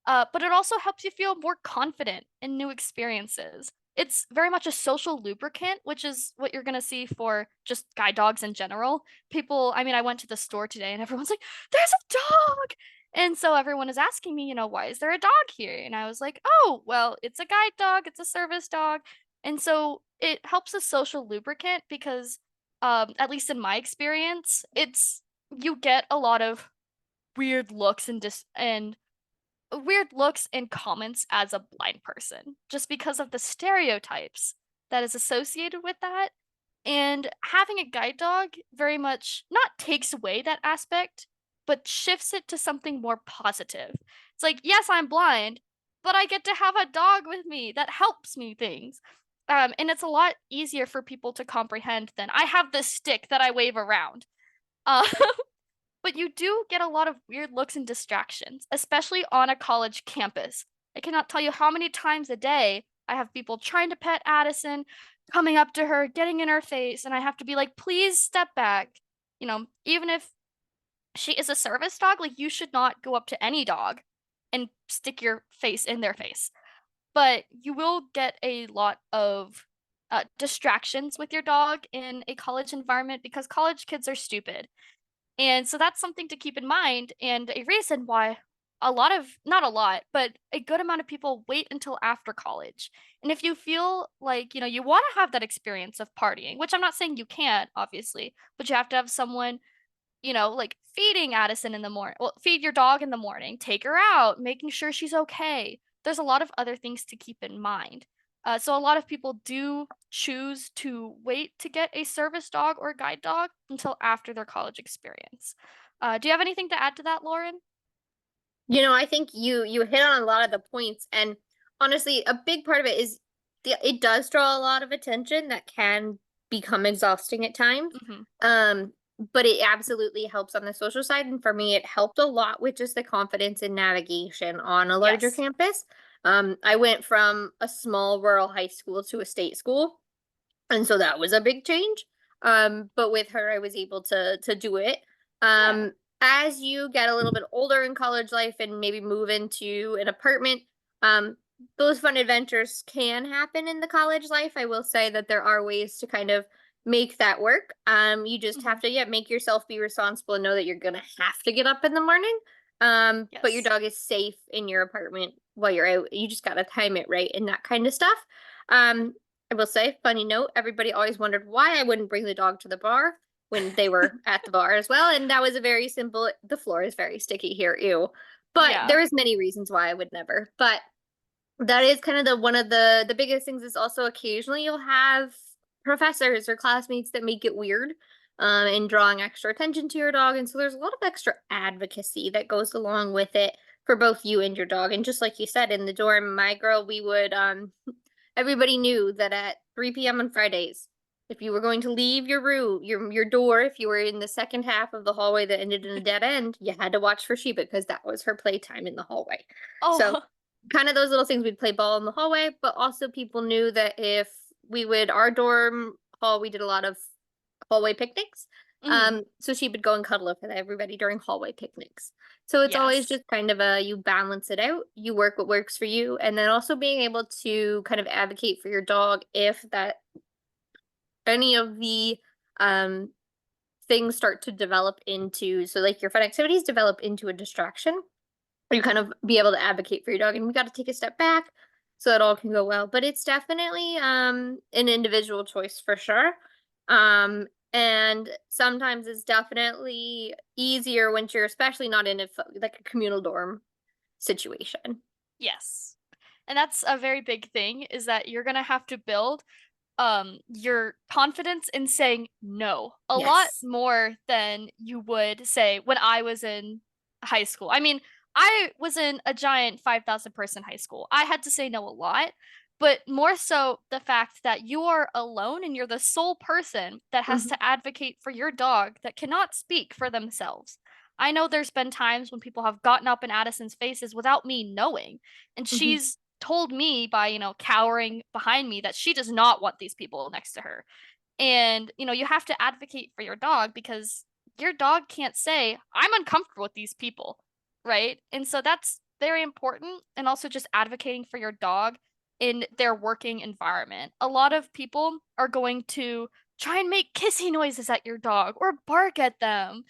But it also helps you feel more confident in new experiences. It's very much a social lubricant, which is what you're going to see for just guide dogs in general. People, I mean, I went to the store today and everyone's like, there's a dog. And so everyone is asking me, why is there a dog here? And I was like, oh, well, it's a guide dog, it's a service dog. And so it helps a social lubricant because, at least in my experience, you get a lot of weird looks and weird looks and comments as a blind person just because of the stereotypes that is associated with that. And having a guide dog very much not takes away that aspect, but shifts it to something more positive. It's like, yes, I'm blind, but I get to have a dog with me that helps me things. And it's a lot easier for people to comprehend than I have this stick that I wave around. Uh, but you do get a lot of weird looks and distractions, especially on a college campus. I cannot tell you how many times a day I have people trying to pet Addison, coming up to her, getting in her face, and I have to be like, please step back. Even if she is a service dog, like you should not go up to any dog and stick your face in their face. But you will get a lot of distractions with your dog in a college environment because college kids are stupid, and so that's something to keep in mind, and a reason why not a lot, but a good amount of people wait until after college. And if you feel like, you want to have that experience of partying, which I'm not saying you can't, obviously, but you have to have someone, like feeding Addison in the morning, well, feed your dog in the morning, take her out, making sure she's okay. There's a lot of other things to keep in mind. So a lot of people do choose to wait to get a service dog or guide dog until after their college experience. Do you have anything to add to that, Lauren? I think you hit on a lot of the points, and honestly, a big part of it is it does draw a lot of attention that can become exhausting at times. Hmm. Um, but it absolutely helps on the social side, and for me, it helped a lot with just the confidence and navigation on a larger Yes. campus. I went from a small rural high school to a state school, and so that was a big change. But with her, I was able to do it. Yeah. Um, as you get a little bit older in college life and maybe move into an apartment, um, those fun adventures can happen in the college life. I will say that there are ways to kind of make that work. You just Hmm. have to, yeah, make yourself be responsible and know that you're gonna have to get up in the morning. But your Yes. dog is safe in your apartment while you're out. You just gotta time it right and that kind of stuff. Um, I will say, funny note, everybody always wondered why I wouldn't bring the dog to the bar when they were at the bar as well. And that was a very simple, the floor is very sticky here, ew. But Yeah. there is many reasons why I would never. But that is kind of the one of the biggest things is also occasionally you'll have professors or classmates that make it weird and drawing extra attention to your dog. And so there's a lot of extra advocacy that goes along with it for both you and your dog. And just like you said, in the dorm, my girl, we would everybody knew that at 3 p.m. on Fridays, if you were going to leave your room, your door, if you were in the second half of the hallway that ended in a dead end, you had to watch for Sheba because that was her playtime in the hallway. So Oh. kind of those little things, we'd play ball in the hallway, but also people knew that if our dorm hall, we did a lot of hallway picnics. Hmm. So she would go and cuddle up with everybody during hallway picnics. So it's always Yes. just kind of you balance it out, you work what works for you, and then also being able to kind of advocate for your dog if that any of the um things start to develop into, so like your fun activities develop into a distraction, you kind of be able to advocate for your dog. And we got to take a step back. so it all can go well. But it's definitely an individual choice for sure. And sometimes it's definitely easier when you're especially not in like a communal dorm situation. Yes. And that's a very big thing is that you're going to have to build your confidence in saying no a lot Yes. more than you would say when I was in high school. I mean, I was in a giant 5,000 person high school. I had to say no a lot, but more so the fact that you are alone and you're the sole person that has Hmm. to advocate for your dog that cannot speak for themselves. I know there's been times when people have gotten up in Addison's faces without me knowing, and Hmm. she's told me by, cowering behind me that she does not want these people next to her. And, you have to advocate for your dog because your dog can't say, I'm uncomfortable with these people, right? And so that's very important. And also just advocating for your dog in their working environment. A lot of people are going to try and make kissy noises at your dog or bark at them.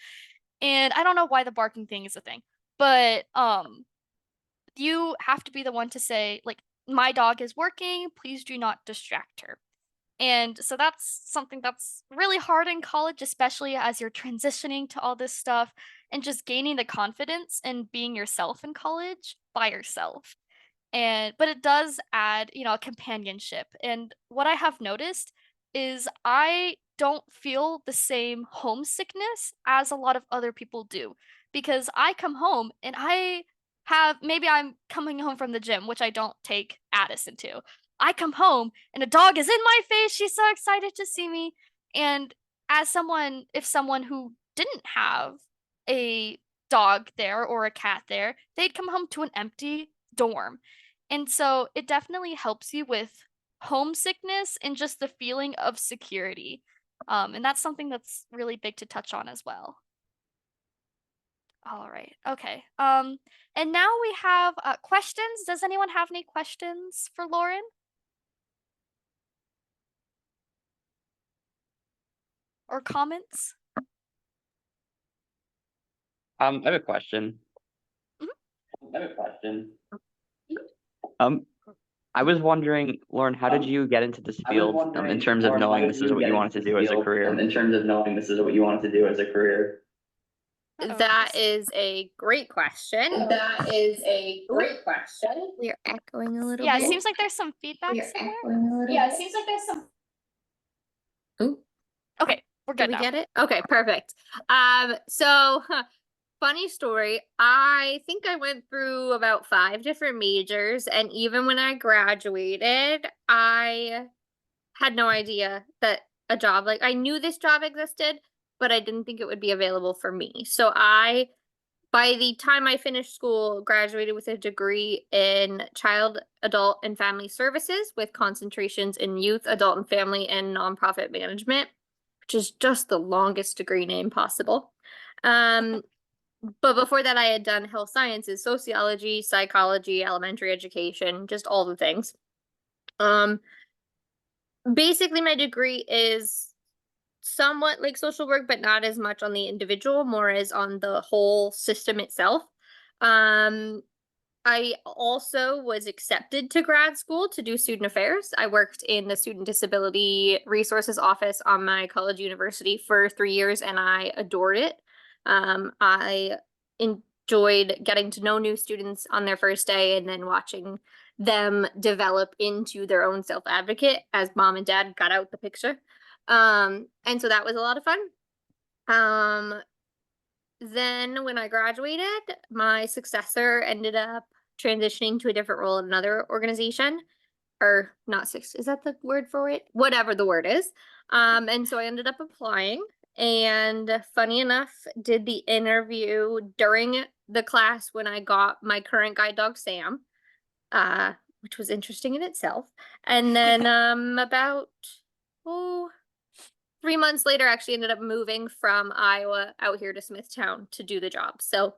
And I don't know why the barking thing is a thing, but you have to be the one to say, like, my dog is working, please do not distract her. And so that's something that's really hard in college, especially as you're transitioning to all this stuff and just gaining the confidence and being yourself in college by yourself. And but it does add, a companionship. And what I have noticed is I don't feel the same homesickness as a lot of other people do because I come home and I have maybe I'm coming home from the gym, which I don't take Addison to. I come home and a dog is in my face. She's so excited to see me. And as someone, if someone who didn't have a dog there or a cat there, they'd come home to an empty dorm. And so it definitely helps you with homesickness and just the feeling of security. And that's something that's really big to touch on as well. All right. Okay. And now we have questions. Does anyone have any questions for Lauren or comments? I have a question. Mhm. I have a question. Um, I was wondering, Lauren, how did you get into this I was field, in wondering, terms of Lauren, how knowing did this is you what get you into wanted to this do as a field career? in terms of knowing this is what you wanted to do as a career? Uh-oh, That just is a great question. That is a great question. We're echoing a little yeah, it bit. seems like there's some feedback You're somewhere. echoing a little. Yeah, it seems like there's some. Ooh, Okay, we're did good we now. get it? Okay, perfect. So funny story. I think I went through about 5 different majors, and even when I graduated, I had no idea that a job like I knew this job existed, but I didn't think it would be available for me. So by the time I finished school, graduated with a degree in child, adult, and family services with concentrations in youth, adult, and family, and nonprofit management, which is just the longest degree name possible. Um, but before that, I had done health sciences, sociology, psychology, elementary education, just all the things. Um, Basically, my degree is somewhat like social work, but not as much on the individual, more as on the whole system itself. Um, I also was accepted to grad school to do student affairs. I worked in the Student Disability Resources Office on my college university for 3 years, and I adored it. I enjoyed getting to know new students on their first day and then watching them develop into their own self-advocate as mom and dad got out the picture. And so that was a lot of fun. Um, then when I graduated, my successor ended up transitioning to a different role in another organization. Or not six, is that the word for it? Whatever the word is. And so I ended up applying, and funny enough, did the interview during the class when I got my current guide dog Sam, which was interesting in itself. And then about oh 3 months later, actually ended up moving from Iowa out here to Smithtown to do the job. So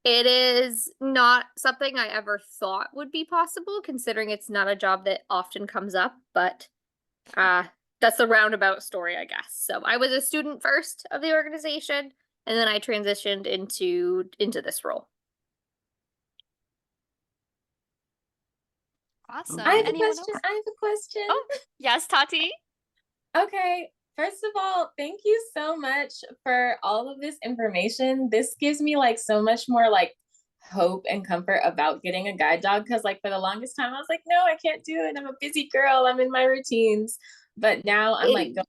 it is not something I ever thought would be possible, considering it's not a job that often comes up, but that's the roundabout story, I guess. So I was a student first of the organization, and then I transitioned into this role. Awesome. I have a Anyone question. else? I have a question. Oh, yes, Tati. Okay. First of all, thank you so much for all of this information. This gives me like so much more like hope and comfort about getting a guide dog, because like for the longest time I was like, no, I can't do it. I'm a busy girl. I'm in my routines. But now I'm like going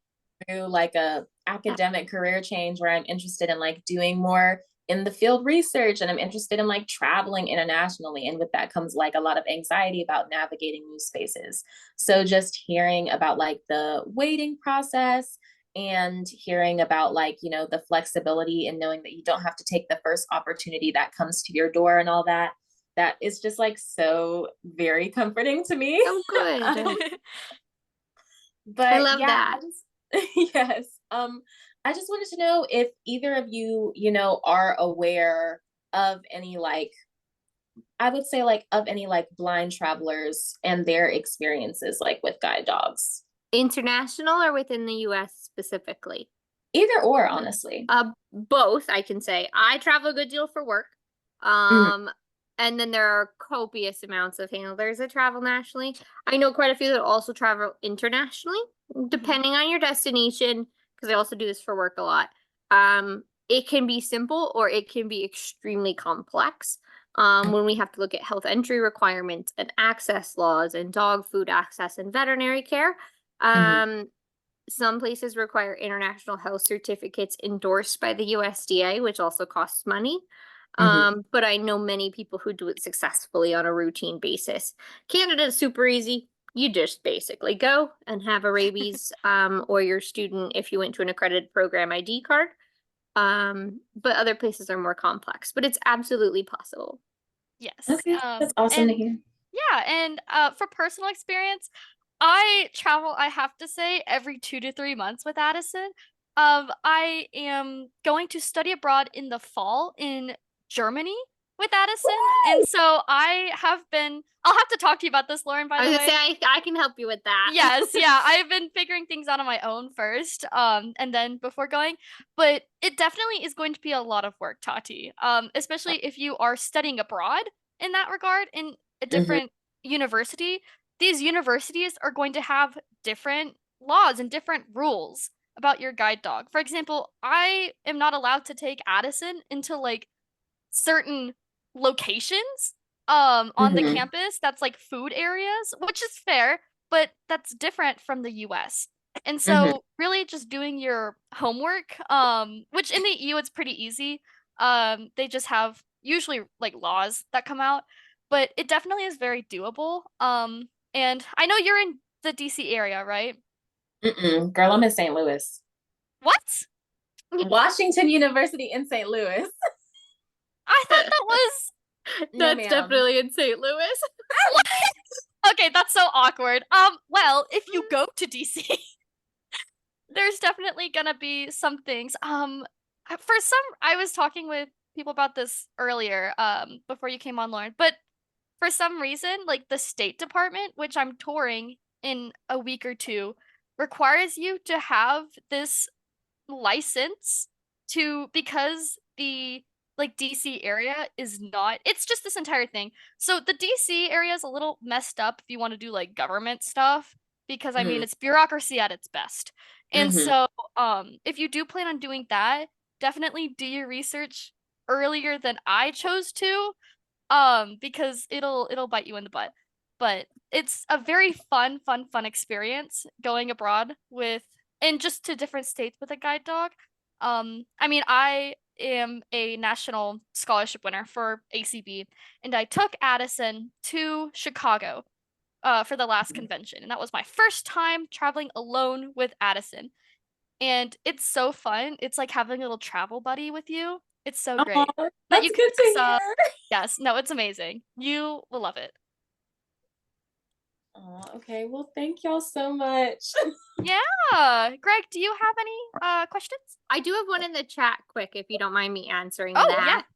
through like a academic career change where I'm interested in like doing more in the field research, and I'm interested in like traveling internationally, and with that comes like a lot of anxiety about navigating new spaces. So just hearing about like the waiting process and hearing about like, you know, the flexibility and knowing that you don't have to take the first opportunity that comes to your door and all that, that is just like so very comforting to me. Oh, good. But I love yeah, that. yes. I just wanted to know if either of you, you know, are aware of any like, I would say like of any like blind travelers and their experiences like with guide dogs. International or within the US specifically? Either or, honestly. Both, I can say. I travel a good deal for work. And then there are copious amounts of handlers that travel nationally. I know quite a few that also travel internationally, depending on your destination, because I also do this for work a lot. It can be simple or it can be extremely complex. When we have to look at health entry requirements and access laws and dog food access and veterinary care. Some places require international health certificates endorsed by the USDA, which also costs money. But I know many people who do it successfully on a routine basis. Canada is super easy. You just basically go and have a rabies or your student, if you went to an accredited program, ID card. But other places are more complex, but it's absolutely possible. Yes. Okay, that's awesome to and hear. yeah, and for personal experience, I travel, I have to say, every 2 to 3 months with Addison. I am going to study abroad in the fall in Germany with Addison. And so I have been, I'll have to talk to you about this, Lauren, by I the was way. gonna say I can help you with that. Yes, yeah, I've been figuring things out on my own first, and then before going, but it definitely is going to be a lot of work, Tati. Especially if you are studying abroad in that regard in a different university. These universities are going to have different laws and different rules about your guide dog. For example, I am not allowed to take Addison into like certain locations on the campus that's like food areas, which is fair, but that's different from the US. And so really just doing your homework, which in the EU it's pretty easy. They just have usually like laws that come out, but it definitely is very doable. And I know you're in the DC area, right? Girl, I'm in St. Louis. What? Washington University in St. Louis. I thought that was No, That's ma'am. definitely in St. Louis. what? Okay, that's so awkward. Well, if you go to DC, there's definitely gonna be some things. I was talking with people about this earlier, before you came on, Lauren, but for some reason, like the State Department, which I'm touring in a week or two, requires you to have this license because the like DC area is not, it's just this entire thing. So the DC area is a little messed up if you want to do like government stuff, because I mean it's bureaucracy at its best. And so if you do plan on doing that, definitely do your research earlier than I chose to, because it'll bite you in the butt. But it's a very fun experience going abroad with, and just to different states with a guide dog. I mean, I am a national scholarship winner for ACB, and I took Addison to Chicago for the last convention, and that was my first time traveling alone with Addison. And it's so fun. It's like having a little travel buddy with you. It's so great. Aw, That you that's can good to mess up. hear. Yes, no, it's amazing. You will love it. Okay, well, thank y'all so much. Yeah. Greg, do you have any questions? I do have one in the chat quick, if you don't mind me answering Oh, that.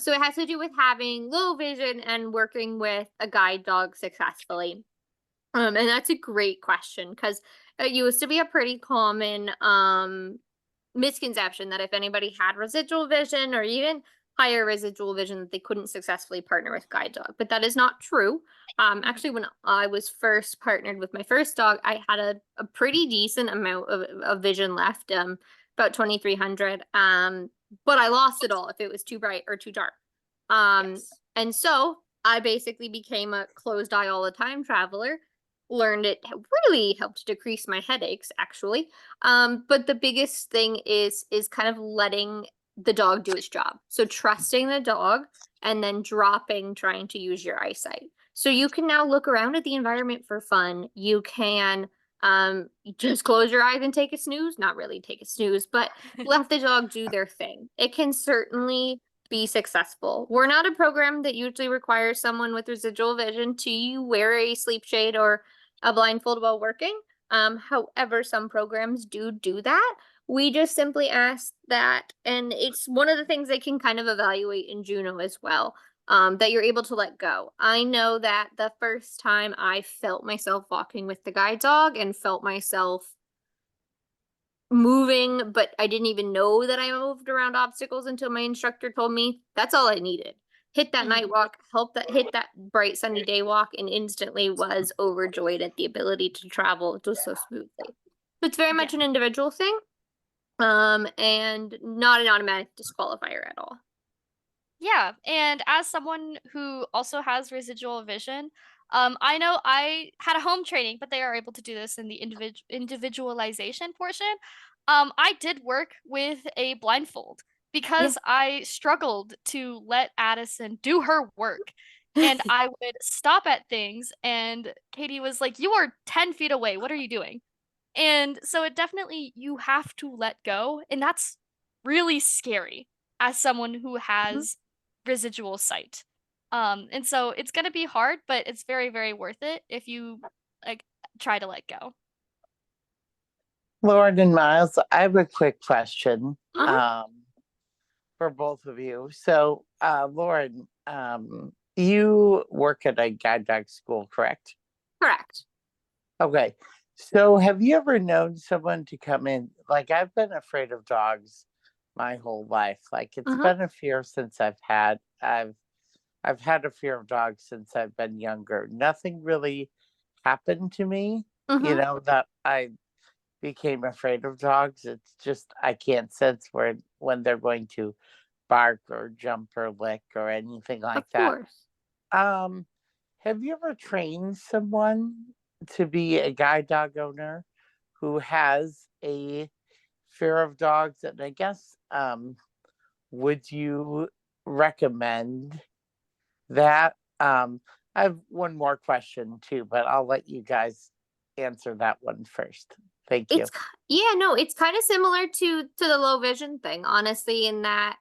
So it has to do with having low vision and working with a guide dog successfully. And that's a great question, because it used to be a pretty common misconception that if anybody had residual vision or even higher residual vision that they couldn't successfully partner with guide dog, but that is not true. Actually, when I was first partnered with my first dog, I had a pretty decent amount of vision left, about 2300. But I lost it all if it was too bright or too dark. Yes. And so I basically became a closed eye all the time traveler. Learned it really helped decrease my headaches, actually. But the biggest thing is kind of letting the dog do its job. So trusting the dog and then dropping trying to use your eyesight. So you can now look around at the environment for fun. You can just close your eyes and take a snooze. Not really take a snooze, but let the dog do their thing. It can certainly be successful. We're not a program that usually requires someone with residual vision to wear a sleep shade or a blindfold while working. However, some programs do that. We just simply ask that, and it's one of the things they can kind of evaluate in Juno as well, that you're able to let go. I know that the first time I felt myself walking with the guide dog and felt myself moving, but I didn't even know that I moved around obstacles until my instructor told me that's all I needed. Hit that night walk, hit that bright sunny day walk, and instantly was overjoyed at the ability to travel just so smoothly. So it's very much an individual thing, and not an automatic disqualifier at all. Yeah, and as someone who also has residual vision, I know I had a home training, but they are able to do this in the individualization portion. I did work with a blindfold because I struggled to let Addison do her work. And I would stop at things, and Katie was like, "You are 10 feet away. What are you doing?" And so it definitely, you have to let go. And that's really scary as someone who has residual sight. And so it's going to be hard, but it's very, very worth it if you like try to let go. Lauren and Miles, I have a quick question Uh-huh. for both of you. So, Lauren, you work at a guide dog school, correct? Correct. Okay. So, have you ever known someone to come in? Like, I've been afraid of dogs my whole life. Like, it's been a fear since I've had a fear of dogs since I've been younger. Nothing really happened to me, you know, that I became afraid of dogs. It's just I can't sense when they're going to bark or jump or lick or anything like Of that. course. Have you ever trained someone to be a guide dog owner who has a fear of dogs? And I guess would you recommend that? I have one more question too, but I'll let you guys answer that one first. Thank you. It's kind of similar to the low vision thing, honestly, in that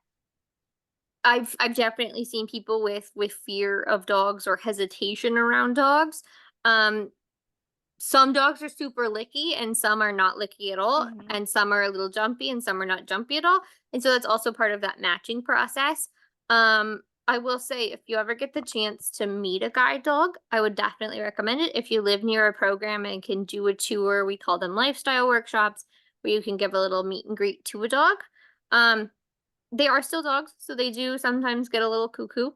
I've definitely seen people with fear of dogs or hesitation around dogs. Some dogs are super licky and some are not licky at all, and some are a little jumpy and some are not jumpy at all. And so that's also part of that matching process. I will say, if you ever get the chance to meet a guide dog, I would definitely recommend it. If you live near a program and can do a tour, we call them lifestyle workshops, where you can give a little meet and greet to a dog. They are still dogs, so they do sometimes get a little cuckoo.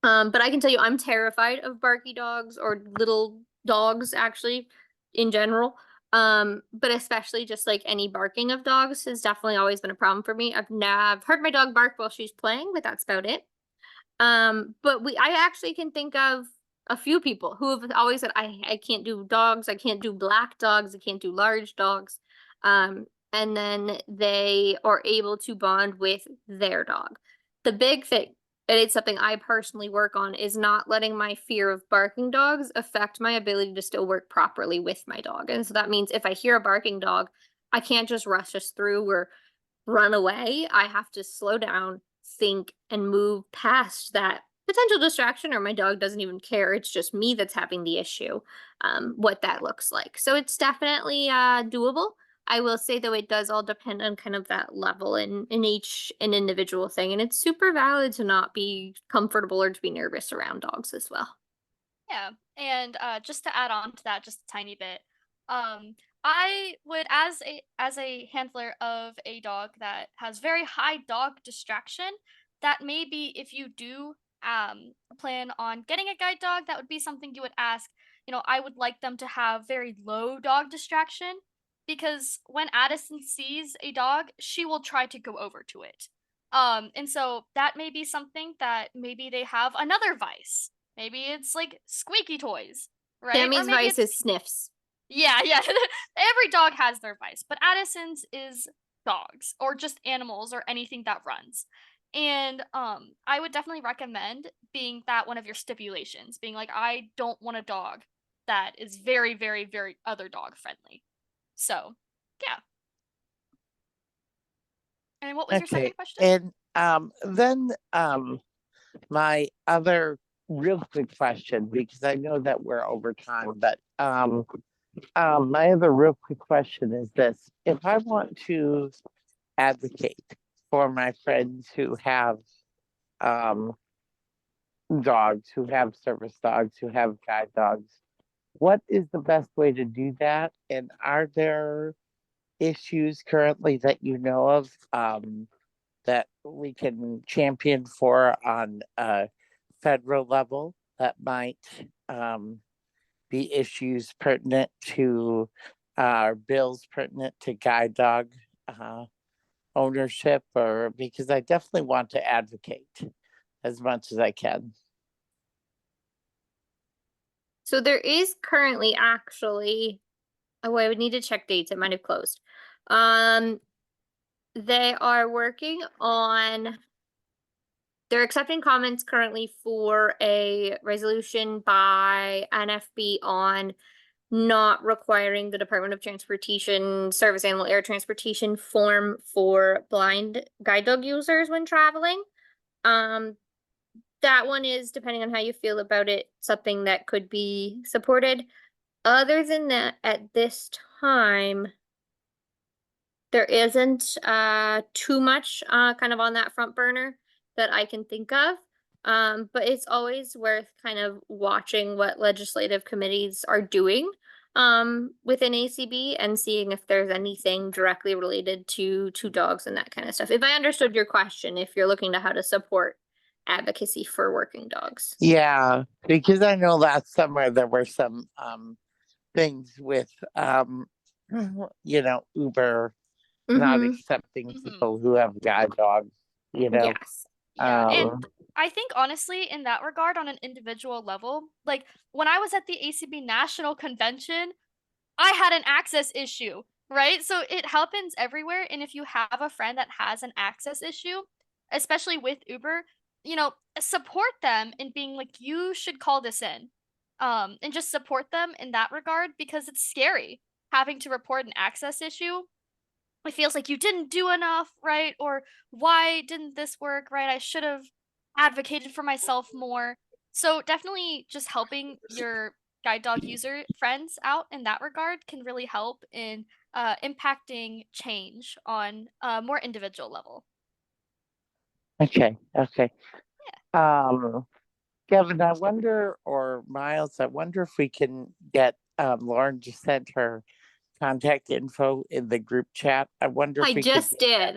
But I can tell you, I'm terrified of barky dogs or little dogs, actually, in general. But especially just like any barking of dogs has definitely always been a problem for me. I've heard my dog bark while she's playing, but that's about it. But I actually can think of a few people who have always said, I can't do dogs, I can't do black dogs, I can't do large dogs. And then they are able to bond with their dog. The big thing, and it's something I personally work on, is not letting my fear of barking dogs affect my ability to still work properly with my dog. And so that means if I hear a barking dog, I can't just rush us through or run away. I have to slow down, think, and move past that potential distraction, or my dog doesn't even care. It's just me that's having the issue, what that looks like. So it's definitely doable. I will say, though, it does all depend on kind of that level in each an individual thing. And it's super valid to not be comfortable or to be nervous around dogs as well. Yeah, and just to add on to that just a tiny bit, I would, as a handler of a dog that has very high dog distraction, that may be if you do plan on getting a guide dog, that would be something you would ask. I would like them to have very low dog distraction because when Addison sees a dog, she will try to go over to it. And so that may be something that maybe they have another vice. Maybe it's like squeaky toys, right? Or Tammy's maybe vice it's is sniffs. yeah, yeah. Every dog has their vice, but Addison's is dogs or just animals or anything that runs. And I would definitely recommend being that one of your stipulations, being like, I don't want a dog that is very, very, very other dog friendly. So, yeah. And what was your second question? And then my other real quick question, because I know that we're over time, but my other real quick question is this: if I want to advocate for my friends who have dogs, who have service dogs, who have guide dogs, what is the best way to do that? And are there issues currently that you know of that we can champion for on a federal level that might be issues pertinent to bills pertinent to guide dog ownership? Or because I definitely want to advocate as much as I can. So there is currently actually, oh, I would need to check dates. It might have closed. They are working on, they're accepting comments currently for a resolution by NFB on not requiring the Department of Transportation service animal air transportation form for blind guide dog users when traveling. That one is, depending on how you feel about it, something that could be supported. Other than that, at this time, there isn't too much kind of on that front burner that I can think of. But it's always worth kind of watching what legislative committees are doing within ACB and seeing if there's anything directly related to dogs and that kind of stuff. If I understood your question, if you're looking to how to support advocacy for working dogs. Yeah, because I know last summer there were some things with Uber not accepting people who have guide dogs, Yes. Yeah, and I think honestly, in that regard, on an individual level, like when I was at the ACB National Convention, I had an access issue, right? So it happens everywhere. And if you have a friend that has an access issue, especially with Uber, support them in being like, you should call this in. And just support them in that regard because it's scary having to report an access issue. It feels like you didn't do enough, right? Or why didn't this work, right? I should have advocated for myself more. So definitely just helping your guide dog user friends out in that regard can really help in impacting change on a more individual level. Okay. Kevin, I wonder, or Miles, I wonder if we can get Lauren to send her contact info in the group chat. I wonder if I we just could did,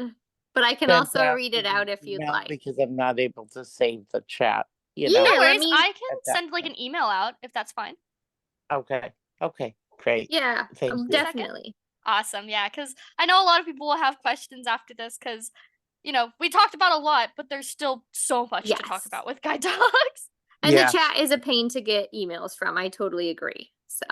but I can send also that read it in out if you'd email like. because I'm not able to save the chat. Yeah, No let worries. me. I can at that send like an email out if that's fine. Okay, great. Yeah, Thank you. definitely. Awesome. Yeah, because I know a lot of people will have questions after this because, we talked about a lot, but there's still so much to talk Yes. about with guide dogs. And Yeah. the chat is a pain to get emails from. I totally agree. So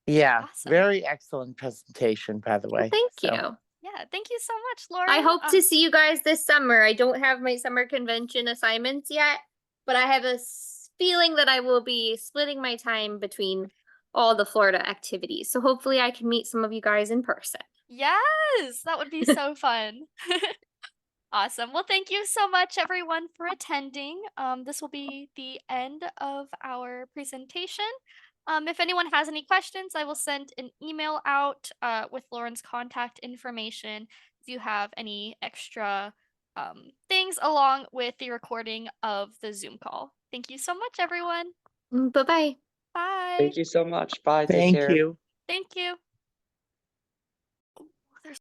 Yeah, Awesome. very excellent presentation, by the way. thank So, you. Yeah, thank you so much, Lauren. I hope to see you guys this summer. I don't have my summer convention assignments yet, but I have a feeling that I will be splitting my time between all the Florida activities. So hopefully I can meet some of you guys in person. Yes, that would be so fun. Awesome. Well, thank you so much, everyone, for attending. This will be the end of our presentation. If anyone has any questions, I will send an email out with Lauren's contact information if you have any extra things along with the recording of the Zoom call. Thank you so much, everyone. Bye-bye. Bye. Thank you so much. Bye. Take thank care. you. Thank you.